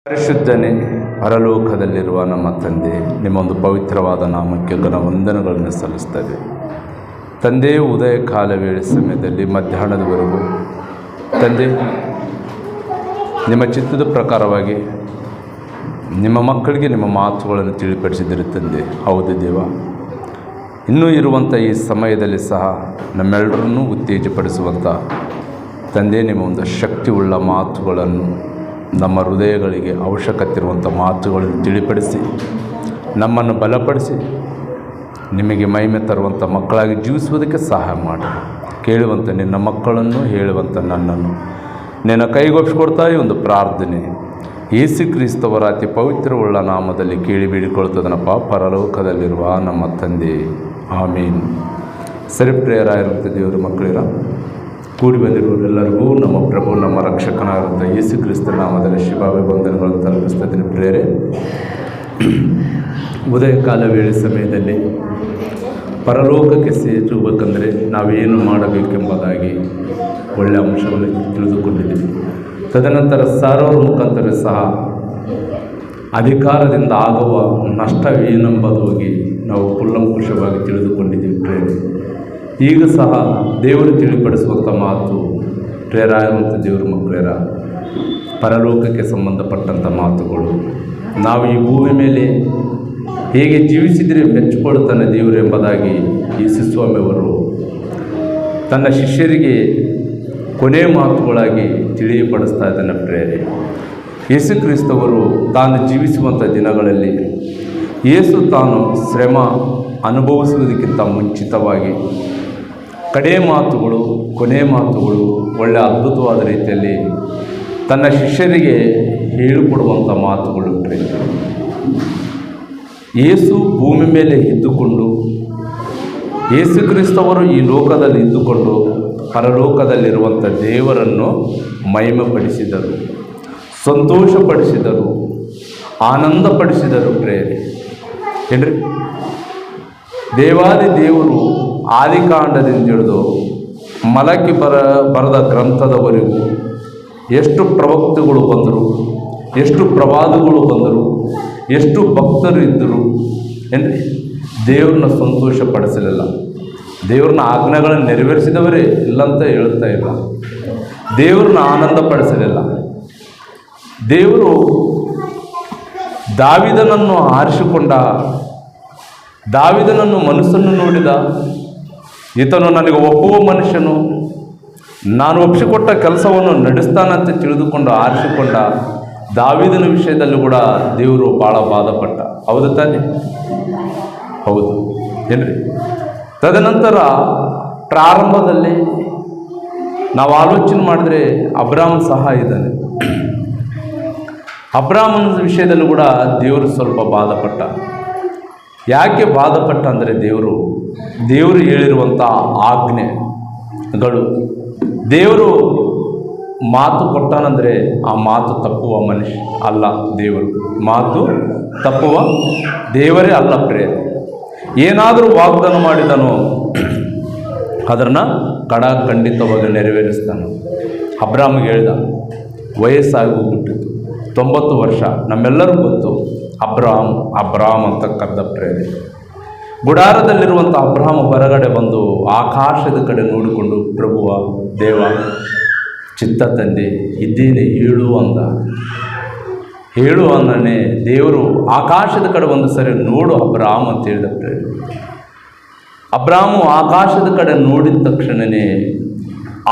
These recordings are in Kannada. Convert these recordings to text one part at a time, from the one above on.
ಪರಿಶುದ್ಧನೇ, ಪರಲೋಕದಲ್ಲಿರುವ ನಮ್ಮ ತಂದೆ, ನಿಮ್ಮೊಂದು ಪವಿತ್ರವಾದ ನಾಮಕ್ಕೆ ವಂದನೆಗಳನ್ನು ಸಲ್ಲಿಸ್ತೇವೆ. ತಂದೆ, ಉದಯ ಕಾಲ ವೇಳೆ ಸಮಯದಲ್ಲಿ ಮಧ್ಯಾಹ್ನದವರೆಗೂ ತಂದೆ ನಿಮ್ಮ ಚಿತ್ತದ ಪ್ರಕಾರವಾಗಿ ನಿಮ್ಮ ಮಕ್ಕಳಿಗೆ ನಿಮ್ಮ ಮಾತುಗಳನ್ನು ತಿಳಿಪಡಿಸಿದಿರಿ ತಂದೆ. ಹೌದು ದೇವ, ಇನ್ನೂ ಇರುವಂಥ ಈ ಸಮಯದಲ್ಲಿ ಸಹ ನಮ್ಮೆಲ್ಲರನ್ನೂ ಉತ್ತೇಜಪಡಿಸುವಂಥ ತಂದೆ ನಿಮ್ಮ ಒಂದು ಶಕ್ತಿಯುಳ್ಳ ಮಾತುಗಳನ್ನು, ನಮ್ಮ ಹೃದಯಗಳಿಗೆ ಅವಶ್ಯಕತೆ ಇರುವಂಥ ಮಾತುಗಳನ್ನು ತಿಳಿಪಡಿಸಿ ನಮ್ಮನ್ನು ಬಲಪಡಿಸಿ ನಿಮಗೆ ಮಹಿಮೆ ತರುವಂಥ ಮಕ್ಕಳಾಗಿ ಜೀವಿಸುವುದಕ್ಕೆ ಸಹಾಯ ಮಾಡಿ. ಕೇಳುವಂಥ ನಿನ್ನ ಮಕ್ಕಳನ್ನು, ಹೇಳುವಂಥ ನನ್ನನ್ನು ನಿನ್ನ ಕೈಗೊಪ್ಪಿಕೊಡ್ತಾ ಈ ಒಂದು ಪ್ರಾರ್ಥನೆ ಯೇಸು ಕ್ರಿಸ್ತವರ ಅತಿ ಪವಿತ್ರವುಳ್ಳ ನಾಮದಲ್ಲಿ ಕೇಳಿ ಬೇಡಿಕೊಳ್ತದನಪ್ಪ, ಪರಲೋಕದಲ್ಲಿರುವ ನಮ್ಮ ತಂದೆ. ಆಮೀನ್. ಸರಿ ಪ್ರಿಯರಾಗಿರುವಂಥ ದೇವರ ಮಕ್ಕಳಿರ ಕೂಡಿ ಬಂದಿರುವವರೆಲ್ಲರಿಗೂ ನಮ್ಮ ಪ್ರಭು, ನಮ್ಮ ರಕ್ಷಕನಾಗಿರುವಂಥ ಯೇಸು ಕ್ರಿಸ್ತ ನಾಮದಲ್ಲಿ ಶುಭಾಭಿವಂದನೆಗಳನ್ನು ತಲುಪಿಸ್ತಿದ್ದೀನಿ. ಪ್ರಿಯರೇ, ಉದಯ ಕಾಲ ವೇಳೆ ಸಮಯದಲ್ಲಿ ಪರಲೋಕಕ್ಕೆ ಸೇರಬೇಕಂದರೆ ನಾವೇನು ಮಾಡಬೇಕೆಂಬುದಾಗಿ ಒಳ್ಳೆಯ ಅಂಶವನ್ನು ತಿಳಿದುಕೊಂಡಿದ್ದೀವಿ. ತದನಂತರ ಸಾರೋರ ಮುಖಾಂತರ ಸಹ ಅಧಿಕಾರದಿಂದ ಆಗುವ ನಷ್ಟವೇನೆಂಬುದಾಗಿ ನಾವು ಕೂಲಂಕುಷವಾಗಿ ತಿಳಿದುಕೊಂಡಿದ್ದೀವಿ. ಪ್ರೇರೆ, ಈಗ ಸಹ ದೇವರು ತಿಳಿಪಡಿಸುವಂಥ ಮಾತು ಪ್ರೇರಾಗಿರುವಂಥ ದೇವರ ಮಕ್ಕಳರ ಪರಲೋಕಕ್ಕೆ ಸಂಬಂಧಪಟ್ಟಂಥ ಮಾತುಗಳು. ನಾವು ಈ ಭೂಮಿ ಮೇಲೆ ಹೇಗೆ ಜೀವಿಸಿದರೆ ಮೆಚ್ಚಿಕೊಳ್ಳುತ್ತಾನೆ ದೇವರು ಎಂಬುದಾಗಿ ಯೇಸು ಸ್ವಾಮಿಯವರು ತನ್ನ ಶಿಷ್ಯರಿಗೆ ಕೊನೆ ಮಾತುಗಳಾಗಿ ತಿಳಿಯಪಡಿಸ್ತಾ ಇದ್ದಾನೆ. ಪ್ರೇರೆ, ಯೇಸು ಕ್ರಿಸ್ತವರು ತಾನು ಜೀವಿಸುವಂಥ ದಿನಗಳಲ್ಲಿ ಯೇಸು ತಾನು ಶ್ರಮ ಅನುಭವಿಸುವುದಕ್ಕಿಂತ ಮುಂಚಿತವಾಗಿ ಕಡೆ ಮಾತುಗಳು, ಕೊನೆ ಮಾತುಗಳು ಒಳ್ಳೆಯ ಅದ್ಭುತವಾದ ರೀತಿಯಲ್ಲಿ ತನ್ನ ಶಿಷ್ಯರಿಗೆ ಹೇಳಿಕೊಡುವಂಥ ಮಾತುಗಳು. ಯೇಸು ಭೂಮಿ ಮೇಲೆ ಇದ್ದುಕೊಂಡು, ಯೇಸು ಕ್ರಿಸ್ತವರು ಈ ಲೋಕದಲ್ಲಿ ಇದ್ದುಕೊಂಡು ಪರಲೋಕದಲ್ಲಿರುವಂಥ ದೇವರನ್ನು ಮಹಿಮೆಪಡಿಸಿದರು, ಸಂತೋಷಪಡಿಸಿದರು, ಆನಂದಪಡಿಸಿದರು. ಪ್ರೇರೆ ಏನ್ರಿ, ದೇವಾದಿ ದೇವರು ಆದಿಕಾಂಡದಿಂದ ಹಿಡಿದು ಮಲಕಿ ಬರೆದ ಗ್ರಂಥದವರೆಗೂ ಎಷ್ಟು ಪ್ರವಕ್ತಗಳು ಬಂದರು, ಎಷ್ಟು ಪ್ರವಾದಗಳು ಬಂದರು, ಎಷ್ಟು ಭಕ್ತರು ಇದ್ದರು ಏನ್ರಿ, ದೇವ್ರನ್ನ ಸಂತೋಷಪಡಿಸಲಿಲ್ಲ. ದೇವ್ರನ್ನ ಆಜ್ಞೆಗಳನ್ನು ನೆರವೇರಿಸಿದವರೇ ಇಲ್ಲಂತ ಹೇಳ್ತಾ ಇಲ್ಲ. ದೇವ್ರನ್ನ ಆನಂದಪಡಿಸಲಿಲ್ಲ. ದೇವರು ದಾವೀದನನ್ನು ಆರಿಸಿಕೊಂಡ, ದಾವೀದನನ್ನು ಮನಸ್ಸನ್ನು ನೋಡಿದ, ಈತನು ನನಗೆ ಒಪ್ಪುವ ಮನುಷ್ಯನು, ನಾನು ಒಪ್ಪಿಸಿಕೊಟ್ಟ ಕೆಲಸವನ್ನು ನಡೆಸ್ತಾನಂತ ತಿಳಿದುಕೊಂಡು ಆರಿಸಿಕೊಂಡ ದಾವೀದನ ವಿಷಯದಲ್ಲೂ ಕೂಡ ದೇವರು ಭಾಳ ಬಾಧಪಟ್ಟ. ಹೌದು ತಾನೆ? ಹೌದು ಏನ್ರಿ. ತದನಂತರ ಪ್ರಾರಂಭದಲ್ಲಿ ನಾವು ಆಲೋಚನೆ ಮಾಡಿದ್ರೆ ಅಬ್ರಾಮ್ ಸಹ ಇದ್ದಾನೆ. ಅಬ್ರಾಮನ ವಿಷಯದಲ್ಲೂ ಕೂಡ ದೇವರು ಸ್ವಲ್ಪ ಬಾಧಪಟ್ಟ. ಯಾಕೆ ಬಾಧಪಟ್ಟ ಅಂದರೆ ದೇವರು ಹೇಳಿರುವಂಥ ಆಜ್ಞೆಗಳು, ದೇವರು ಮಾತು ಕೊಟ್ಟಾನಂದರೆ ಆ ಮಾತು ತಪ್ಪುವ ಮನುಷ್ಯ ಅಲ್ಲ ದೇವರು. ಮಾತು ತಪ್ಪುವ ದೇವರೇ ಅಲ್ಲ. ಪ್ರೇರೆ, ಏನಾದರೂ ವಾಗ್ದಾನ ಮಾಡಿದನೋ ಅದನ್ನು ಖಂಡಿತವಾಗಿ ನೆರವೇರಿಸ್ತಾನೆ. ಅಬ್ರಾಮ್ಗೆ ಹೇಳ್ದ, ವಯಸ್ಸಾಗಿ ಹೋಗ್ಬಿಟ್ಟಿತ್ತು, 90 ವರ್ಷ. ನಮ್ಮೆಲ್ಲರೂ ಗೊತ್ತು ಅಬ್ರಾಮ್ ಅಂತ ಕರೆದ. ಪ್ರೇರೆ, ಗುಡಾರದಲ್ಲಿರುವಂಥ ಅಬ್ರಾಮ ಹೊರಗಡೆ ಬಂದು ಆಕಾಶದ ಕಡೆ ನೋಡಿಕೊಂಡು, ಪ್ರಭುವ ದೇವ ಚಿತ್ತ ತಂದೆ ಇದ್ದೇನೆ ಹೇಳು ಅಂದ. ಹೇಳು ಅನ್ನೇ ದೇವರು ಆಕಾಶದ ಕಡೆ ಒಂದು ಸರಿ ನೋಡು ಅಬ್ರಾಮ್ ಅಂತ ಹೇಳಿದ. ಪ್ರೇರೆ, ಅಬ್ರಾಮು ಆಕಾಶದ ಕಡೆ ನೋಡಿದ ತಕ್ಷಣವೇ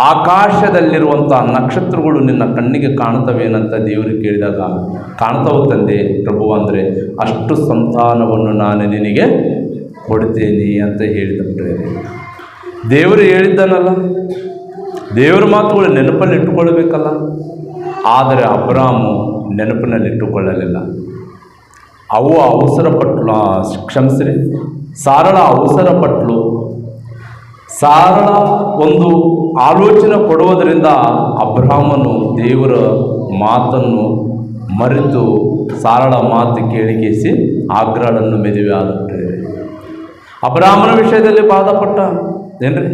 ಆಕಾಶದಲ್ಲಿರುವಂಥ ನಕ್ಷತ್ರಗಳು ನಿನ್ನ ಕಣ್ಣಿಗೆ ಕಾಣ್ತವೇನಂತ ದೇವರಿಗೆ ಕೇಳಿದಾಗ, ಕಾಣ್ತಾವು ತಂದೆ ಪ್ರಭು, ಅಂದರೆ ಅಷ್ಟು ಸಂತಾನವನ್ನು ನಾನು ನಿನಗೆ ಕೊಡ್ತೇನೆ ಅಂತ ಹೇಳಿದ. ಪ್ರೇರೆ, ದೇವರು ಹೇಳಿದ್ದಾನಲ್ಲ, ದೇವರ ಮಾತುಗಳು ನೆನಪಲ್ಲಿ ಇಟ್ಟುಕೊಳ್ಳಬೇಕಲ್ಲ. ಆದರೆ ಅಬ್ರಾಮು ನೆನಪಿನಲ್ಲಿಟ್ಟುಕೊಳ್ಳಲಿಲ್ಲ. ಸಾರಳ ಅವಸರಪಟ್ಟಳು. ಸಾರಳ ಒಂದು ಆಲೋಚನೆ ಕೊಡುವುದರಿಂದ ಅಬ್ರಾಮನು ದೇವರ ಮಾತನ್ನು ಮರೆತು ಸಾರಳ ಮಾತು ಕೇಳಿಕೇಸಿ ಆಗ್ರಾಳನ್ನು ಮದುವೆ ಆದಬಿಟ್ರೆ. ಅಬ್ರಾಮನ ವಿಷಯದಲ್ಲಿ ಬಾಧಪಟ್ಟ ಏನ್ರಿ,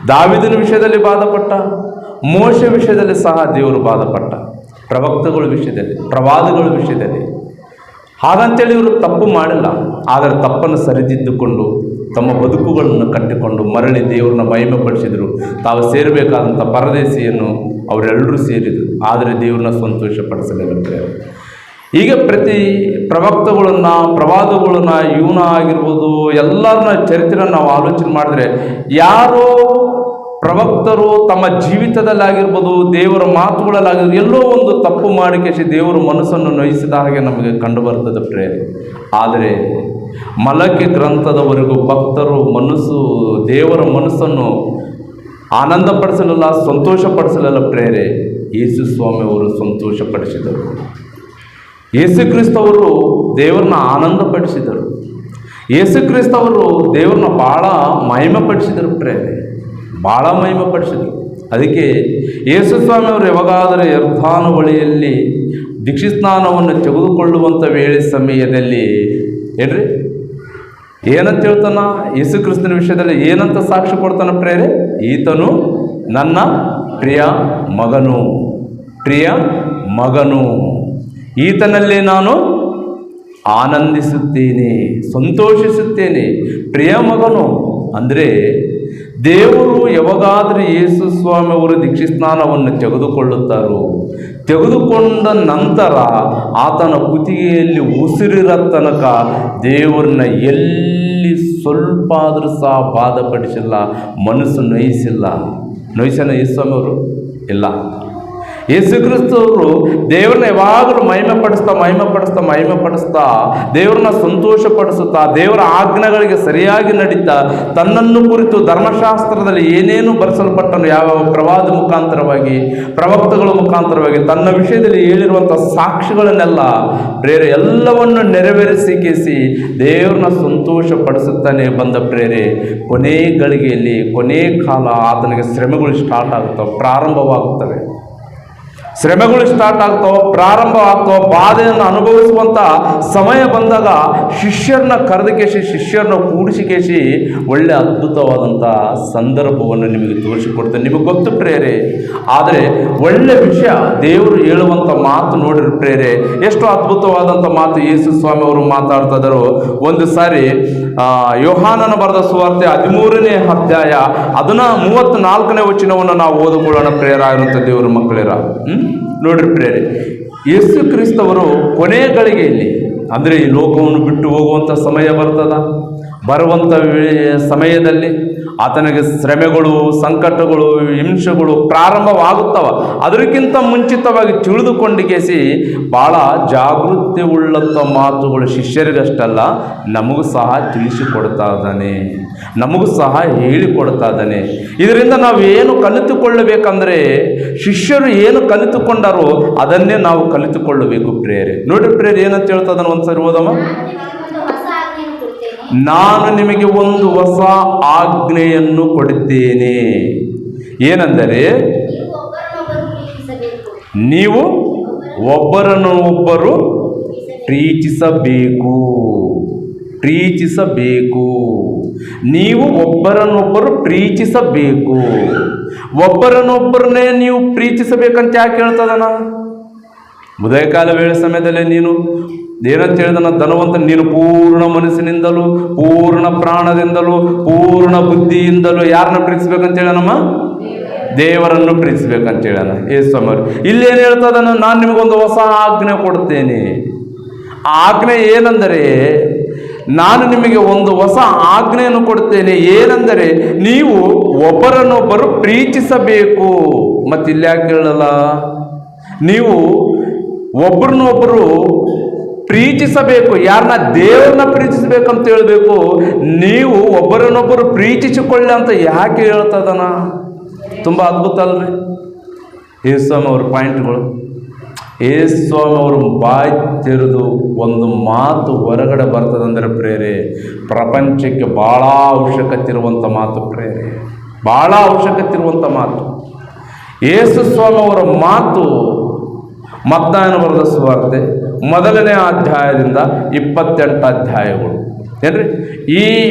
ದಾವೀದನ ವಿಷಯದಲ್ಲಿ ಬಾಧಪಟ್ಟ, ಮೋಶೆ ವಿಷಯದಲ್ಲಿ ಸಹ ದೇವರು ಬಾಧಪಟ್ಟ. ಪ್ರವಕ್ತಗಳ ವಿಷಯದಲ್ಲಿ, ಪ್ರವಾದಿಗಳ ವಿಷಯದಲ್ಲಿ. ಹಾಗಂತೇಳಿ ಇವರು ತಪ್ಪು ಮಾಡಿಲ್ಲ, ಆದರೆ ತಪ್ಪನ್ನು ಸರಿದಿದ್ದುಕೊಂಡು ತಮ್ಮ ಬದುಕುಗಳನ್ನು ಕಟ್ಟಿಕೊಂಡು ಮರಳಿ ದೇವರನ್ನ ಮಹಿಮೆಪಡಿಸಿದರು. ತಾವು ಸೇರಬೇಕಾದಂಥ ಪರದೇಶಿಯನ್ನು ಅವರೆಲ್ಲರೂ ಸೇರಿದರು, ಆದರೆ ದೇವ್ರನ್ನ ಸಂತೋಷಪಡಿಸಲಿಲ್ಲ. ಈಗ ಪ್ರತಿ ಪ್ರವಕ್ತಗಳನ್ನು, ಪ್ರವಾದಗಳನ್ನು, ಇವನ ಆಗಿರ್ಬೋದು ಎಲ್ಲರನ್ನ ಚರಿತ್ರೆ ನಾವು ಆಲೋಚನೆ ಮಾಡಿದ್ರೆ, ಯಾರೋ ಪ್ರವಕ್ತರು ತಮ್ಮ ಜೀವಿತದಲ್ಲಾಗಿರ್ಬೋದು, ದೇವರ ಮಾತುಗಳಲ್ಲಾಗಿರ್ಬೋದು, ಎಲ್ಲೋ ಒಂದು ತಪ್ಪು ಮಾಡಿಕೆಸಿ ದೇವರ ಮನಸ್ಸನ್ನು ನೋಯಿಸಿದ ಹಾಗೆ ನಮಗೆ ಕಂಡು ಬರ್ತದೆ ಪ್ರೇರೆ. ಆದರೆ ಮಲಕಿ ಗ್ರಂಥದವರೆಗೂ ಭಕ್ತರು ದೇವರ ಮನಸ್ಸನ್ನು ಆನಂದಪಡಿಸಲಿಲ್ಲ, ಸಂತೋಷಪಡಿಸಲಿಲ್ಲ ಪ್ರೇರೆ. ಯೇಸು ಸ್ವಾಮಿಯವರು ಸಂತೋಷಪಡಿಸಿದರು. ಯೇಸು ಕ್ರಿಸ್ತವರು ದೇವರನ್ನ ಆನಂದಪಡಿಸಿದರು. ಯೇಸು ಕ್ರಿಸ್ತವರು ದೇವರನ್ನ ಭಾಳ ಮಹಿಮೆಪಡಿಸಿದರು ಪ್ರೇರೆ, ಭಾಳ ಮಹಿಮೆಪಡಿಸಿದರು. ಅದಕ್ಕೆ ಯೇಸು ಸ್ವಾಮಿಯವರು ಯಾವಾಗಾದರೆ ಯರ್ದಾನ ಬಳಿಯಲ್ಲಿ ದೀಕ್ಷಾಸ್ನಾನವನ್ನು ತೆಗೆದುಕೊಳ್ಳುವಂಥ ವೇಳೆ ಸಮಯದಲ್ಲಿ ಏನ್ರಿ ಏನಂತ ಹೇಳ್ತಾನ? ಯೇಸು ಕ್ರಿಸ್ತನ ವಿಷಯದಲ್ಲಿ ಏನಂತ ಸಾಕ್ಷಿ ಕೊಡ್ತಾನ ಪ್ರೇರೆ? ಈತನು ನನ್ನ ಪ್ರಿಯ ಮಗನು, ಪ್ರಿಯ ಮಗನು, ಈತನಲ್ಲಿ ನಾನು ಆನಂದಿಸುತ್ತೇನೆ, ಸಂತೋಷಿಸುತ್ತೇನೆ. ಪ್ರಿಯ ಮಗನು ಅಂದರೆ ದೇವರು ಯಾವಾಗಾದರೂ ಯೇಸು ಸ್ವಾಮಿಯವರು ದೀಕ್ಷಾಸ್ನಾನವನ್ನು ತೆಗೆದುಕೊಳ್ಳುತ್ತಾರೋ, ತೆಗೆದುಕೊಂಡ ನಂತರ ಆತನ ಕುತ್ತಿಗೆಯಲ್ಲಿ ಉಸಿರಿರೋ ತನಕ ದೇವರನ್ನ ಎಲ್ಲಿ ಸ್ವಲ್ಪ ಆದರೂ ಸಹ ಬಾಧಪಡಿಸಿಲ್ಲ, ಮನಸ್ಸು ನೋಯಿಸನ ಯೇಸು ಸ್ವಾಮಿಯವರು ಇಲ್ಲ. ಯೇಸು ಕ್ರಿಸ್ತವರು ದೇವ್ರನ್ನ ಯಾವಾಗಲೂ ಮಹಿಮೆಪಡಿಸ್ತಾ ದೇವ್ರನ್ನ ಸಂತೋಷಪಡಿಸುತ್ತಾ, ದೇವರ ಆಜ್ಞೆಗಳಿಗೆ ಸರಿಯಾಗಿ ನಡೀತಾ, ತನ್ನನ್ನು ಕುರಿತು ಧರ್ಮಶಾಸ್ತ್ರದಲ್ಲಿ ಏನೇನು ಬರೆಸಲ್ಪಟ್ಟನು, ಯಾವ ಪ್ರವಾದ ಮುಖಾಂತರವಾಗಿ, ಪ್ರವಕ್ತಗಳ ಮುಖಾಂತರವಾಗಿ ತನ್ನ ವಿಷಯದಲ್ಲಿ ಹೇಳಿರುವಂಥ ಸಾಕ್ಷಿಗಳನ್ನೆಲ್ಲ ಪ್ರೇರೆ ಎಲ್ಲವನ್ನು ನೆರವೇರಿಸಿ ದೇವ್ರನ್ನ ಸಂತೋಷಪಡಿಸುತ್ತಾನೆ ಬಂದ ಪ್ರೇರೆ. ಕೊನೆ ಗಳಿಗೆಯಲ್ಲಿ, ಕೊನೆ ಕಾಲ ಆತನಿಗೆ ಶ್ರಮೆಗಳು ಸ್ಟಾರ್ಟ್ ಆಗುತ್ತವೆ, ಪ್ರಾರಂಭವಾಗುತ್ತವೆ. ಪ್ರಾರಂಭವಾಗ್ತಾವ. ಬಾಧೆಯನ್ನು ಅನುಭವಿಸುವಂಥ ಸಮಯ ಬಂದಾಗ ಶಿಷ್ಯರನ್ನ ಕರೆದುಕೇಸಿ, ಶಿಷ್ಯರನ್ನ ಕೂಡಿಸಿಕೇಸಿ ಒಳ್ಳೆ ಅದ್ಭುತವಾದಂಥ ಸಂದರ್ಭವನ್ನು ನಿಮಗೆ ತೋರಿಸಿಕೊಡ್ತೇನೆ. ನಿಮಗೆ ಗೊತ್ತು ಪ್ರೇರೆ. ಆದರೆ ಒಳ್ಳೆ ವಿಷಯ ದೇವರು ಹೇಳುವಂಥ ಮಾತು ನೋಡಿರಿ ಪ್ರೇರೆ, ಎಷ್ಟು ಅದ್ಭುತವಾದಂಥ ಮಾತು ಯೇಸು ಸ್ವಾಮಿ ಅವರು ಮಾತಾಡ್ತಾ ಇದ್ದರು. ಒಂದು ಸಾರಿ ಯೋಹಾನನ ಬರೆದ ಸುವಾರ್ತೆ 13ನೇ ಅಧ್ಯಾಯ 34ನೇ ವಚನವನ್ನು ನಾವು ಓದಿಕೊಳ್ಳೋಣ ಪ್ರೇರಾಗಿರುವಂಥ ದೇವರ ಮಕ್ಕಳಿರ. ನೋಡ್ರಿ ಪ್ರೇರೆ, ಯೇಸು ಕ್ರಿಸ್ತವರು ಕೊನೆ ಗಳಿಗೆಯಲ್ಲಿ ಅಂದರೆ ಈ ಲೋಕವನ್ನು ಬಿಟ್ಟು ಹೋಗುವಂಥ ಸಮಯ ಬರುವಂಥ ಸಮಯದಲ್ಲಿ ಆತನಿಗೆ ಶ್ರಮೆಗಳು, ಸಂಕಟಗಳು, ಹಿಂಸೆಗಳು ಪ್ರಾರಂಭವಾಗುತ್ತವ. ಅದಕ್ಕಿಂತ ಮುಂಚಿತವಾಗಿ ತಿಳಿದುಕೊಂಡಿಗೆಸಿ ಭಾಳ ಜಾಗೃತಿ ಉಳ್ಳಂಥ ಮಾತುಗಳು ಶಿಷ್ಯರಿಗಷ್ಟಲ್ಲ ನಮಗೂ ಸಹ ತಿಳಿಸಿಕೊಡ್ತಾ ಇದ್ದಾನೆ, ನಮಗೂ ಸಹ ಹೇಳಿಕೊಡ್ತಾ ಇದ್ದಾನೆ. ಇದರಿಂದ ನಾವು ಏನು ಕಲಿತುಕೊಳ್ಳಬೇಕಂದ್ರೆ, ಶಿಷ್ಯರು ಏನು ಕಲಿತುಕೊಂಡಾರೋ ಅದನ್ನೇ ನಾವು ಕಲಿತುಕೊಳ್ಳಬೇಕು ಪ್ರೇರೆ. ನೋಡ್ರಿ ಪ್ರೇರೆ ಏನಂತ ಹೇಳ್ತದನ್ನು ಒಂದ್ಸರಿ ಓದಮ್ಮ. ನಾನು ನಿಮಗೆ ಒಂದು ಹೊಸ ಆಜ್ಞೆಯನ್ನು ಕೊಡುತ್ತೇನೆ, ಏನೆಂದರೆ ನೀವು ಒಬ್ಬರನ್ನೊಬ್ಬರು ಪ್ರೀತಿಸಬೇಕು. ನೀವು ಒಬ್ಬರನ್ನೊಬ್ಬರು ಪ್ರೀತಿಸಬೇಕು. ಒಬ್ಬರನ್ನೊಬ್ಬರನ್ನೇ ನೀವು ಪ್ರೀತಿಸಬೇಕಂತ ಯಾಕೆ ಹೇಳ್ತದನ? ಉದಯಕಾಲ ವೇಳೆ ಸಮಯದಲ್ಲಿ ನೀನು ಏನಂತ ಹೇಳಿದನ? ಧನವಂತ ನೀನು ಪೂರ್ಣ ಮನಸ್ಸಿನಿಂದಲೂ, ಪೂರ್ಣ ಪ್ರಾಣದಿಂದಲೂ, ಪೂರ್ಣ ಬುದ್ಧಿಯಿಂದಲೂ ಯಾರನ್ನ ಪ್ರೀತಿಸ್ಬೇಕಂತ ಹೇಳನಮ್ಮ? ದೇವರನ್ನು ಪ್ರೀತಿಸ್ಬೇಕಂತ ಹೇಳನ ಯೇಸು ಸ್ವಾಮಿ. ಇಲ್ಲೇನು ಹೇಳ್ತದನ? ನಾನು ನಿಮಗೊಂದು ಹೊಸ ಆಜ್ಞೆ ಕೊಡ್ತೇನೆ. ಆಜ್ಞೆ ಏನೆಂದರೆ, ನಾನು ನಿಮಗೆ ಒಂದು ಹೊಸ ಆಜ್ಞೆಯನ್ನು ಕೊಡ್ತೇನೆ, ಏನೆಂದರೆ ನೀವು ಒಬ್ಬರನ್ನೊಬ್ಬರು ಪ್ರೀತಿಸಬೇಕು. ಮತ್ತೆ ಇಲ್ಲಿ ಯಾಕೆ ಹೇಳಲ್ಲ? ನೀವು ಒಬ್ಬರನ್ನೊಬ್ಬರು ಪ್ರೀತಿಸಬೇಕು. ಯಾರನ್ನ? ದೇವರನ್ನ ಪ್ರೀತಿಸಬೇಕಂತ ಹೇಳಬೇಕು. ನೀವು ಒಬ್ಬರನ್ನೊಬ್ಬರು ಪ್ರೀತಿಸಿಕೊಳ್ಳಿ ಅಂತ ಯಾಕೆ ಹೇಳ್ತದನ? ತುಂಬ ಅದ್ಭುತ ಅಲ್ರಿ ಯೇಸು ಸ್ವಾಮಿ ಅವ್ರ ಪಾಯಿಂಟ್ಗಳು. ಯೇಸು ಸ್ವಾಮಿ ಅವರು ಬಾಯಿ ತೆರೆದು ಒಂದು ಮಾತು ಹೊರಗಡೆ ಬರ್ತದಂದ್ರೆ ಪ್ರೇರೆ, ಪ್ರಪಂಚಕ್ಕೆ ಭಾಳ ಅವಶ್ಯಕತೆ ಇರುವಂಥ ಮಾತು ಪ್ರೇರೆ, ಭಾಳ ಅವಶ್ಯಕತೆ ಇರುವಂಥ ಮಾತು. ಯೇಸು ಸ್ವಾಮಿ ಅವರ ಮಾತು ಮತ್ತಾಯನ ಬರೆದ ಸುವಾರ್ತೆ 1ನೇ ಅಧ್ಯಾಯದಿಂದ 28 ಅಧ್ಯಾಯಗಳು ಏನ್ರಿ. ಈ